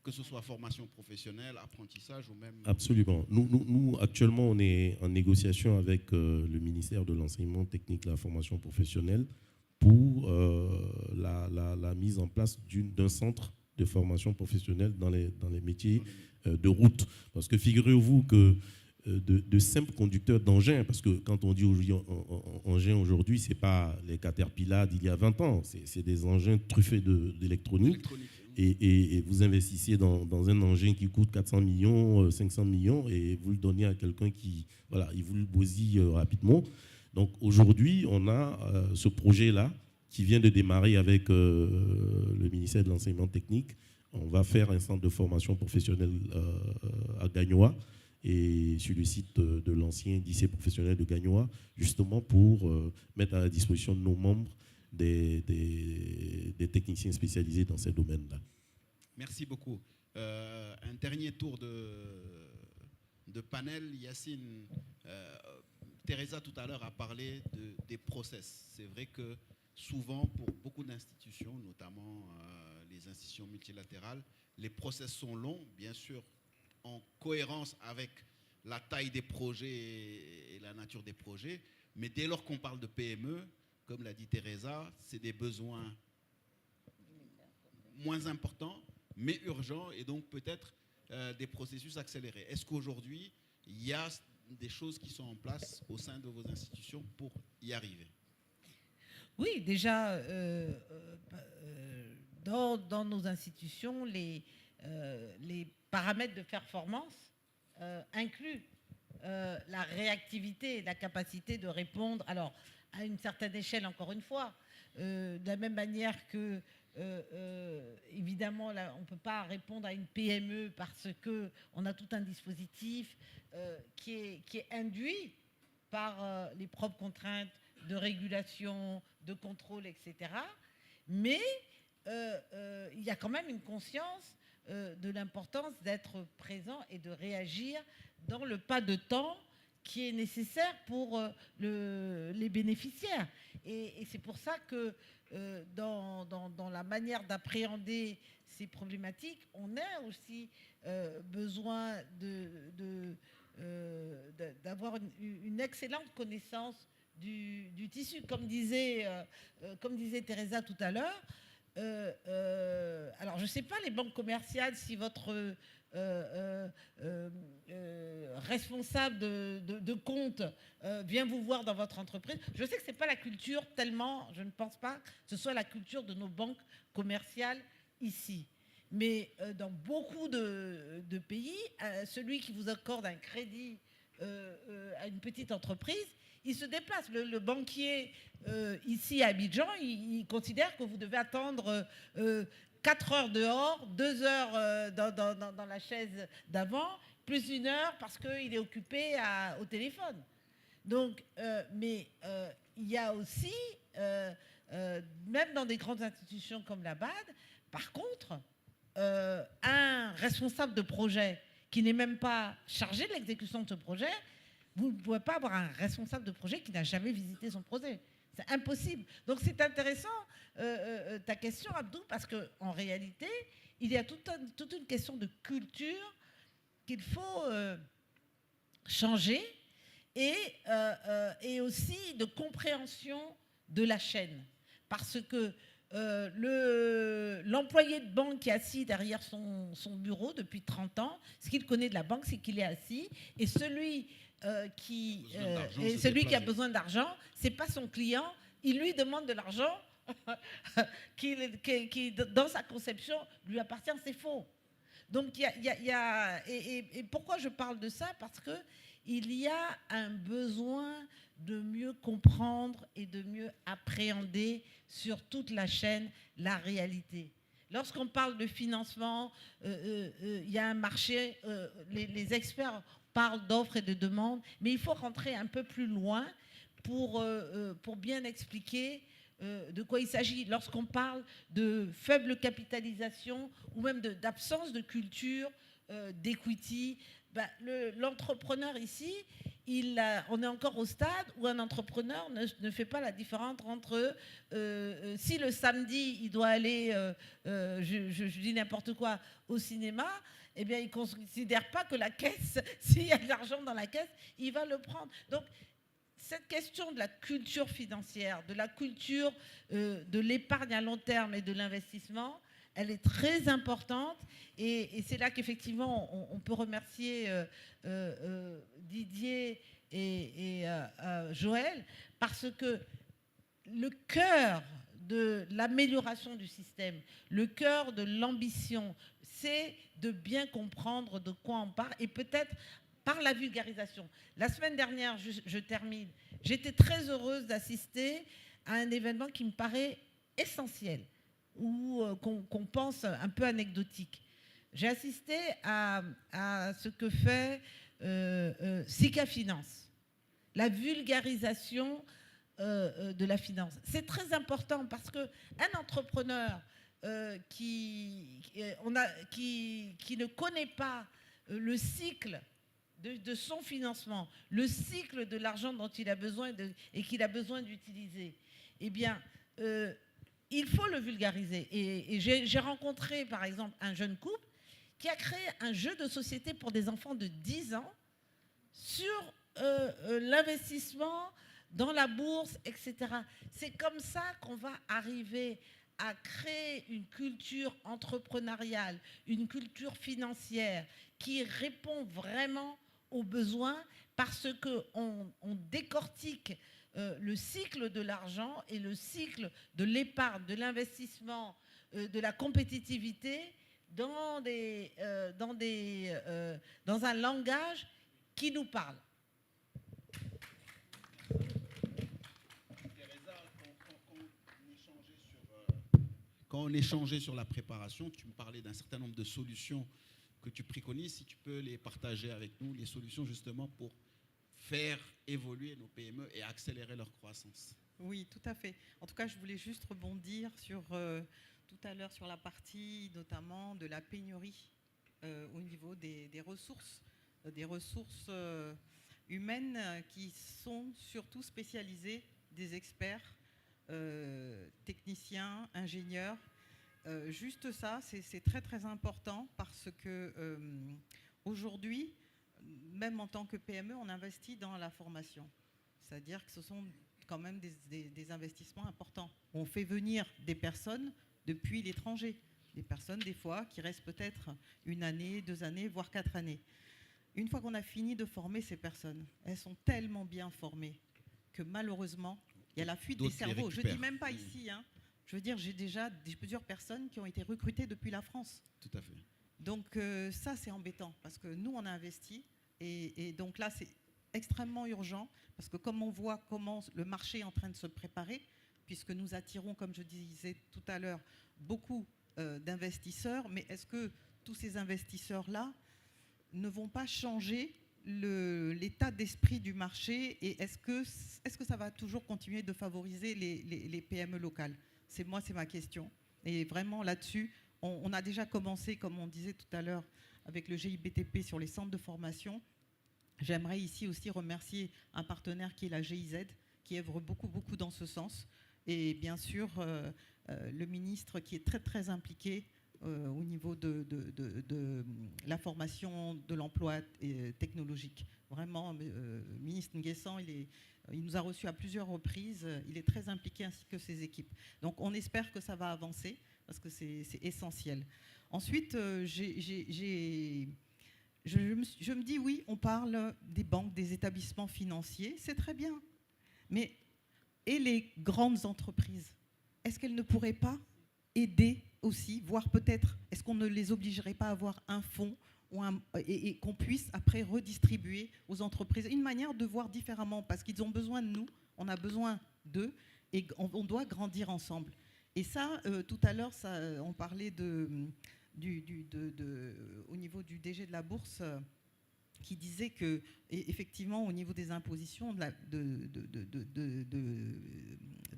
que ce soit formation professionnelle, apprentissage ou même... Absolument. Nous, actuellement, on est en négociation avec le ministère de l'Enseignement technique et la formation professionnelle pour la mise en place d'un centre de formation professionnelle dans les métiers de route. Parce que figurez-vous que de simples conducteurs d'engins, parce que quand on dit engins aujourd'hui, ce n'est pas les Caterpillar d'il y a 20 ans, c'est des engins truffés d'électronique. Et vous investissiez dans un engin qui coûte 400 millions, 500 millions, et vous le donnez à quelqu'un qui, voilà, il vous le bousille rapidement. Donc aujourd'hui, on a ce projet-là qui vient de démarrer avec le ministère de l'Enseignement technique. On va faire un centre de formation professionnelle à Gagnoa et sur le site de l'ancien lycée professionnel de Gagnoa, justement pour mettre à la disposition de nos membres des techniciens spécialisés dans ces domaines-là. Merci beaucoup. Un dernier tour de panel. Yacine, Teresa tout à l'heure a parlé des process. C'est vrai que souvent, pour beaucoup d'institutions, notamment les institutions multilatérales, les process sont longs, bien sûr, en cohérence avec la taille des projets et la nature des projets. Mais dès lors qu'on parle de PME, comme l'a dit Teresa, c'est des besoins moins importants, mais urgents, et donc peut-être des processus accélérés. Est-ce qu'aujourd'hui, il y a des choses qui sont en place au sein de vos institutions pour y arriver ? Oui, déjà, dans nos institutions, les paramètres de performance incluent la réactivité et la capacité de répondre, alors à une certaine échelle, encore une fois, de la même manière que, évidemment, là, on ne peut pas répondre à une PME parce qu'on a tout un dispositif qui est induit par les propres contraintes de régulation, de contrôle, etc. Mais il y a quand même une conscience de l'importance d'être présent et de réagir dans le pas de temps qui est nécessaire pour les bénéficiaires. Et c'est pour ça que dans la manière d'appréhender ces problématiques, on a aussi besoin d'avoir une excellente connaissance du tissu. Comme disait Teresa tout à l'heure, alors je ne sais pas, les banques commerciales, si votre responsable de compte vient vous voir dans votre entreprise, je sais que ce n'est pas la culture tellement, je ne pense pas que ce soit la culture de nos banques commerciales ici. Mais dans beaucoup de pays, celui qui vous accorde un crédit à une petite entreprise, il se déplace. Le banquier ici à Abidjan, il considère que vous devez attendre 4 heures dehors, 2 heures dans la chaise d'avant, plus 1 heure parce qu'il est occupé au téléphone. Donc, mais il y a aussi, même dans des grandes institutions comme la BAD, par contre, un responsable de projet qui n'est même pas chargé de l'exécution de ce projet Vous ne pouvez pas avoir un responsable de projet qui n'a jamais visité son projet. C'est impossible. Donc c'est intéressant ta question, Abdou, parce qu'en réalité, il y a toute une question de culture qu'il faut changer et aussi de compréhension de la chaîne. Parce que l'employé de banque qui est assis derrière son bureau depuis 30 ans, ce qu'il connaît de la banque, c'est qu'il est assis, et celui qui a besoin d'argent, ce n'est pas son client, il lui demande de l'argent qui, dans sa conception, lui appartient, c'est faux. Donc, et pourquoi je parle de ça? Parce qu'il y a un besoin de mieux comprendre et de mieux appréhender sur toute la chaîne la réalité. Lorsqu'on parle de financement, il y a un marché, les experts parlent d'offres et de demandes, mais il faut rentrer un peu plus loin pour bien expliquer de quoi il s'agit. Lorsqu'on parle de faible capitalisation ou même d'absence de culture, d'equity, ben, l'entrepreneur ici, on est encore au stade où un entrepreneur ne fait pas la différence entre si le samedi il doit aller, je dis n'importe quoi, au cinéma, eh bien il ne considère pas que la caisse, s'il y a de l'argent dans la caisse, il va le prendre. Donc cette question de la culture financière, de la culture de l'épargne à long terme et de l'investissement, elle est très importante et c'est là qu'effectivement on peut remercier Didier et Joël, parce que le cœur de l'amélioration du système, le cœur de l'ambition, c'est de bien comprendre de quoi on parle et peut-être par la vulgarisation. La semaine dernière, je termine, j'étais très heureuse d'assister à un événement qui me paraît essentiel, ou qu'on pense un peu anecdotique. J'ai assisté à ce que fait SICA Finance, la vulgarisation de la finance. C'est très important parce qu'un entrepreneur qui ne connaît pas le cycle de son financement, le cycle de l'argent dont il a besoin et qu'il a besoin d'utiliser, eh bien, il faut le vulgariser. Et j'ai rencontré, par exemple, un jeune couple qui a créé un jeu de société pour des enfants de 10 ans sur l'investissement dans la bourse, etc. C'est comme ça qu'on va arriver à créer une culture entrepreneuriale, une culture financière qui répond vraiment aux besoins, parce qu'on décortique le cycle de l'argent et le cycle de l'épargne, de l'investissement, de la compétitivité dans un langage qui nous parle. Quand on échangeait sur la préparation, tu me parlais d'un certain nombre de solutions que tu préconises. Si tu peux les partager avec nous, les solutions justement pour faire évoluer nos PME et accélérer leur croissance. Oui, tout à fait. En tout cas, je voulais juste rebondir sur tout à l'heure sur la partie notamment de la pénurie au niveau des ressources humaines qui sont surtout spécialisées, des experts, techniciens, ingénieurs. Juste ça, c'est très très important parce que aujourd'hui, même en tant que PME, on investit dans la formation. C'est-à-dire que ce sont quand même des investissements importants. On fait venir des personnes depuis l'étranger, des personnes des fois qui restent peut-être 1 année, 2 années, voire 4 années. Une fois qu'on a fini de former ces personnes, elles sont tellement bien formées que malheureusement, il y a la fuite des cerveaux. Je ne dis même pas ici, hein. Je veux dire, j'ai déjà plusieurs personnes qui ont été recrutées depuis la France. Tout à fait. Donc ça, c'est embêtant parce que nous, on a investi et donc là, c'est extrêmement urgent parce que comme on voit comment le marché est en train de se préparer, puisque nous attirons, comme je disais tout à l'heure, beaucoup d'investisseurs, mais est-ce que tous ces investisseurs-là ne vont pas changer l'état d'esprit du marché et est-ce que ça va toujours continuer de favoriser les PME locales? C'est ma question. Et vraiment là-dessus, on a déjà commencé, comme on disait tout à l'heure, avec le GIBTP sur les centres de formation. J'aimerais ici aussi remercier un partenaire qui est la GIZ, qui œuvre beaucoup dans ce sens. Et bien sûr, le ministre qui est très impliqué au niveau de la formation de l'emploi technologique. Vraiment, le ministre Nguessan, il nous a reçus à plusieurs reprises. Il est très impliqué ainsi que ses équipes. Donc on espère que ça va avancer parce que c'est essentiel. Ensuite, je me dis, oui, on parle des banques, des établissements financiers, c'est très bien. Mais et les grandes entreprises, est-ce qu'elles ne pourraient pas aider aussi, voire peut-être, est-ce qu'on ne les obligerait pas à avoir un fonds et qu'on puisse après redistribuer aux entreprises? Une manière de voir différemment, parce qu'ils ont besoin de nous, on a besoin d'eux, et on doit grandir ensemble. Et ça, tout à l'heure, on parlait au niveau du DG de la Bourse, qui disait que, effectivement, au niveau des impositions de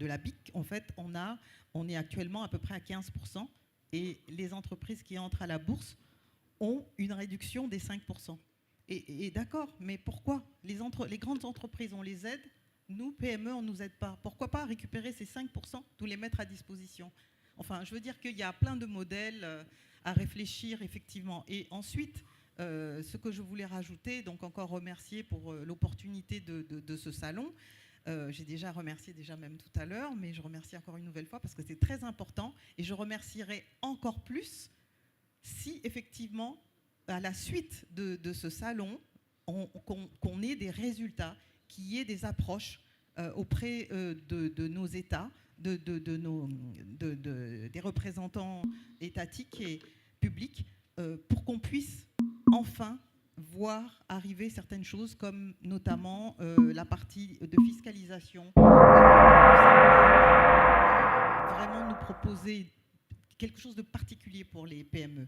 la BIC, en fait, on est actuellement à peu près à 15%, et les entreprises qui entrent à la bourse ont une réduction des 5%. Et d'accord, mais pourquoi les grandes entreprises, on les aide, nous, PME, on ne nous aide pas. Pourquoi pas récupérer ces 5%, tous les mettre à disposition? Enfin, je veux dire qu'il y a plein de modèles à réfléchir, effectivement. Et ensuite, ce que je voulais rajouter, donc encore remercier pour l'opportunité de ce salon. J'ai déjà remercié même tout à l'heure, mais je remercie encore une nouvelle fois parce que c'est très important. Et je remercierai encore plus si, effectivement, à la suite de ce salon, qu'on ait des résultats, qu'il y ait des approches auprès de nos États, des représentants étatiques et publics, pour qu'on puisse enfin voir arriver certaines choses, comme notamment la partie de fiscalisation. Vraiment nous proposer quelque chose de particulier pour les PME.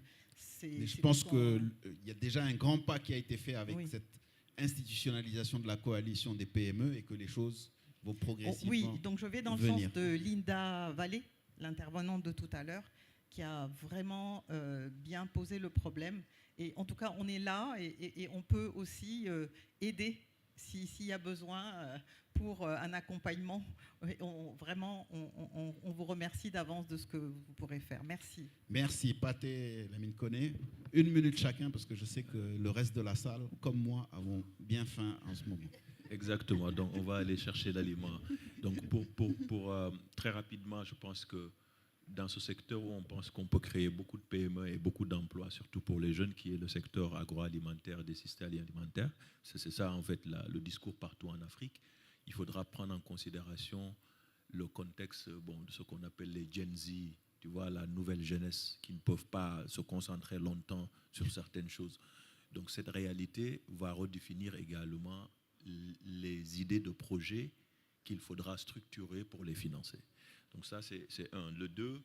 Je pense qu'il y a déjà un grand pas qui a été fait avec cette institutionnalisation de la coalition des PME et que les choses vont progressivement Oui, donc je vais dans le sens de Linda Vallée, l'intervenante de tout à l'heure, qui a vraiment bien posé le problème. Et en tout cas, on est là et on peut aussi aider s'il y a besoin pour un accompagnement. Vraiment, on vous remercie d'avance de ce que vous pourrez faire. Merci. Merci, Pathé, Lamine Koné. 1 minute chacun, parce que je sais que le reste de la salle, comme moi, avons bien faim en ce moment. Exactement, donc on va aller chercher l'aliment. Donc pour très rapidement, je pense que dans ce secteur où on pense qu'on peut créer beaucoup de PME et beaucoup d'emplois, surtout pour les jeunes, qui est le secteur agroalimentaire, des systèmes alimentaires, c'est ça en fait le discours partout en Afrique. Il faudra prendre en considération le contexte de ce qu'on appelle les Gen Z, tu vois, la nouvelle jeunesse, qui ne peuvent pas se concentrer longtemps sur certaines choses. Donc cette réalité va redéfinir également les idées de projets qu'il faudra structurer pour les financer. Donc ça, c'est un. Le 2,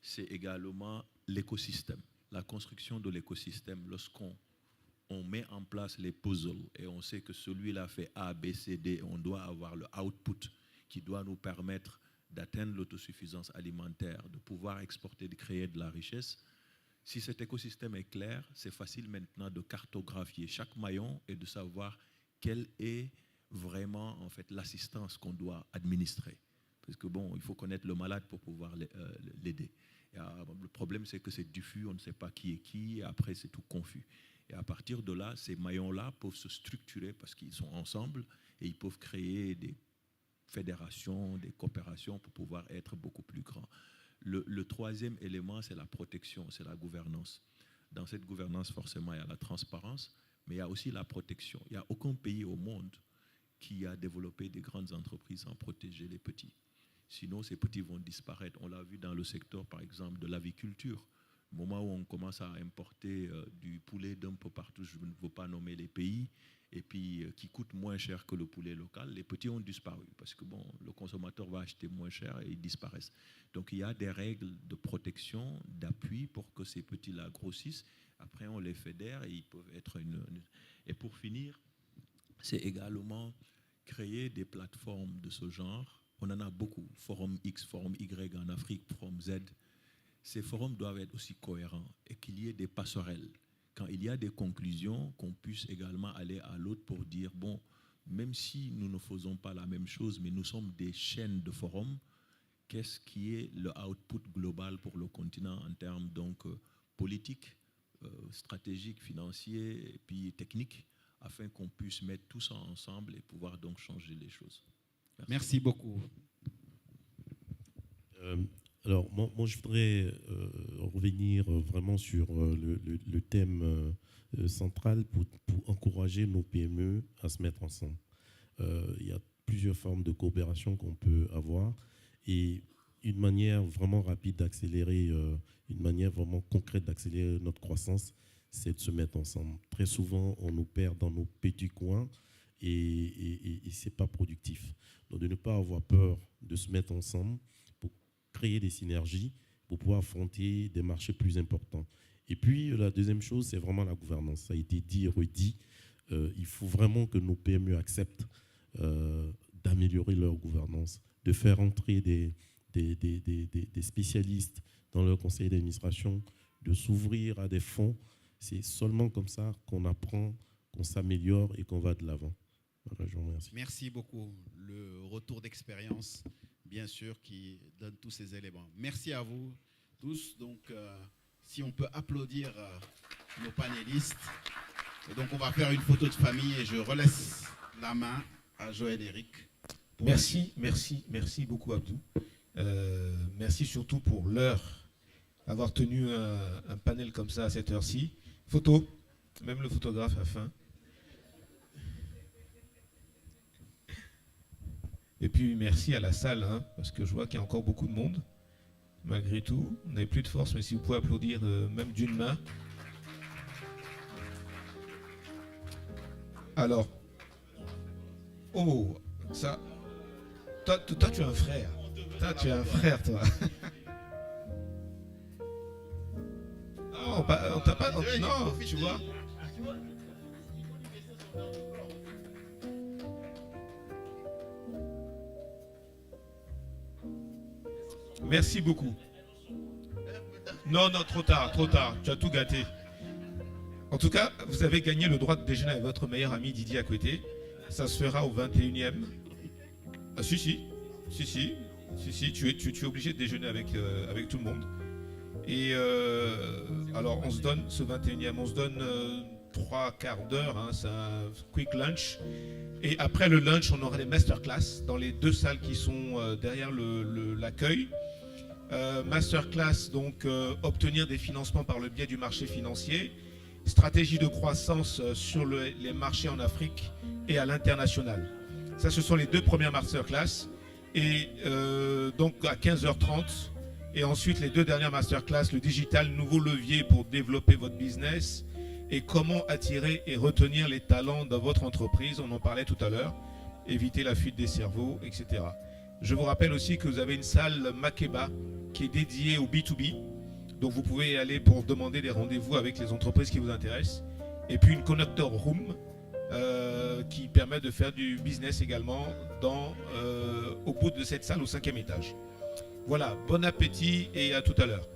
c'est également l'écosystème, la construction de l'écosystème. Lorsqu'on met en place les puzzles et on sait que celui-là fait A, B, C, D, on doit avoir le output qui doit nous permettre d'atteindre l'autosuffisance alimentaire, de pouvoir exporter, de créer de la richesse. Si cet écosystème est clair, c'est facile maintenant de cartographier chaque maillon et de savoir quelle est vraiment en fait l'assistance qu'on doit administrer. Parce que il faut connaître le malade pour pouvoir l'aider. Le problème, c'est que c'est diffus, on ne sait pas qui est qui, et après c'est tout confus. Et à partir de là, ces maillons-là peuvent se structurer parce qu'ils sont ensemble et ils peuvent créer des fédérations, des coopérations pour pouvoir être beaucoup plus grands. Le troisième élément, c'est la protection, c'est la gouvernance. Dans cette gouvernance, forcément, il y a la transparence, mais il y a aussi la protection. Il n'y a aucun pays au monde qui a développé des grandes entreprises sans protéger les petits. Sinon, ces petits vont disparaître. On l'a vu dans le secteur, par exemple, de l'aviculture. Au moment où on commence à importer du poulet d'un peu partout, je ne veux pas nommer les pays, et puis qui coûte moins cher que le poulet local, les petits ont disparu parce que le consommateur va acheter moins cher et ils disparaissent. Donc il y a des règles de protection, d'appui pour que ces petits-là grossissent. Après, on les fédère et ils peuvent être Et pour finir, c'est également créer des plateformes de ce genre. On en a beaucoup, Forum X, Forum Y en Afrique, Forum Z. Ces forums doivent être aussi cohérents et qu'il y ait des passerelles quand il y a des conclusions, qu'on puisse également aller à l'autre pour dire, bon, même si nous ne faisons pas la même chose, mais nous sommes des chaînes de forums, qu'est-ce qui est le output global pour le continent en termes donc politiques, stratégiques, financiers et puis techniques, afin qu'on puisse mettre tout ça ensemble et pouvoir donc changer les choses. Merci beaucoup. Alors, moi, je voudrais revenir vraiment sur le thème central pour encourager nos PME à se mettre ensemble. Il y a plusieurs formes de coopération qu'on peut avoir et une manière vraiment rapide d'accélérer, une manière vraiment concrète d'accélérer notre croissance, c'est de se mettre ensemble. Très souvent, on nous perd dans nos petits coins et ce n'est pas productif. Donc, de ne pas avoir peur de se mettre ensemble pour créer des synergies, pour pouvoir affronter des marchés plus importants. Et puis, la deuxième chose, c'est vraiment la gouvernance. Ça a été dit et redit. Il faut vraiment que nos PME acceptent d'améliorer leur gouvernance, de faire entrer des spécialistes dans leur conseil d'administration, de s'ouvrir à des fonds. C'est seulement comme ça qu'on apprend, qu'on s'améliore et qu'on va de l'avant. Voilà, je vous remercie. Merci beaucoup. Le retour d'expérience, bien sûr, qui donne tous ces éléments. Merci à vous tous. Donc, si on peut applaudir nos panélistes. Et donc, on va faire une photo de famille et je relaisse la main à Joël Eric. Merci beaucoup Abdou. Merci surtout pour l'heure, avoir tenu un panel comme ça à cette heure-ci. Photo, même le photographe a faim. Et puis merci à la salle, hein, parce que je vois qu'il y a encore beaucoup de monde. Malgré tout, on n'avait plus de force, mais si vous pouvez applaudir même d'une main. Alors, oh, ça, toi tu as un frère. Toi, tu as un frère, toi. Non, on t'a pas. Non, tu vois. Merci beaucoup. Non, trop tard. Tu as tout gâté. En tout cas, vous avez gagné le droit de déjeuner avec votre meilleur ami Didier à côté. Ça se fera au 21e. Ah, si, tu es obligé de déjeuner avec tout le monde. Et alors, on se donne ce 21e, on se donne 3 quarts d'heure, hein, c'est un quick lunch. Et après le lunch, on aura des masterclass dans les 2 salles qui sont derrière l'accueil. Masterclass, donc obtenir des financements par le biais du marché financier, stratégie de croissance sur les marchés en Afrique et à l'international. Ça, ce sont les 2 premières masterclass. Et donc à 15h30. Et ensuite, les 2 dernières masterclass, le digital, nouveau levier pour développer votre business et comment attirer et retenir les talents dans votre entreprise. On en parlait tout à l'heure. Éviter la fuite des cerveaux, etc. Je vous rappelle aussi que vous avez une salle Makeba qui est dédiée au B2B. Donc vous pouvez y aller pour demander des rendez-vous avec les entreprises qui vous intéressent. Et puis une connector room qui permet de faire du business également au bout de cette salle au 5e étage. Voilà, bon appétit et à tout à l'heure.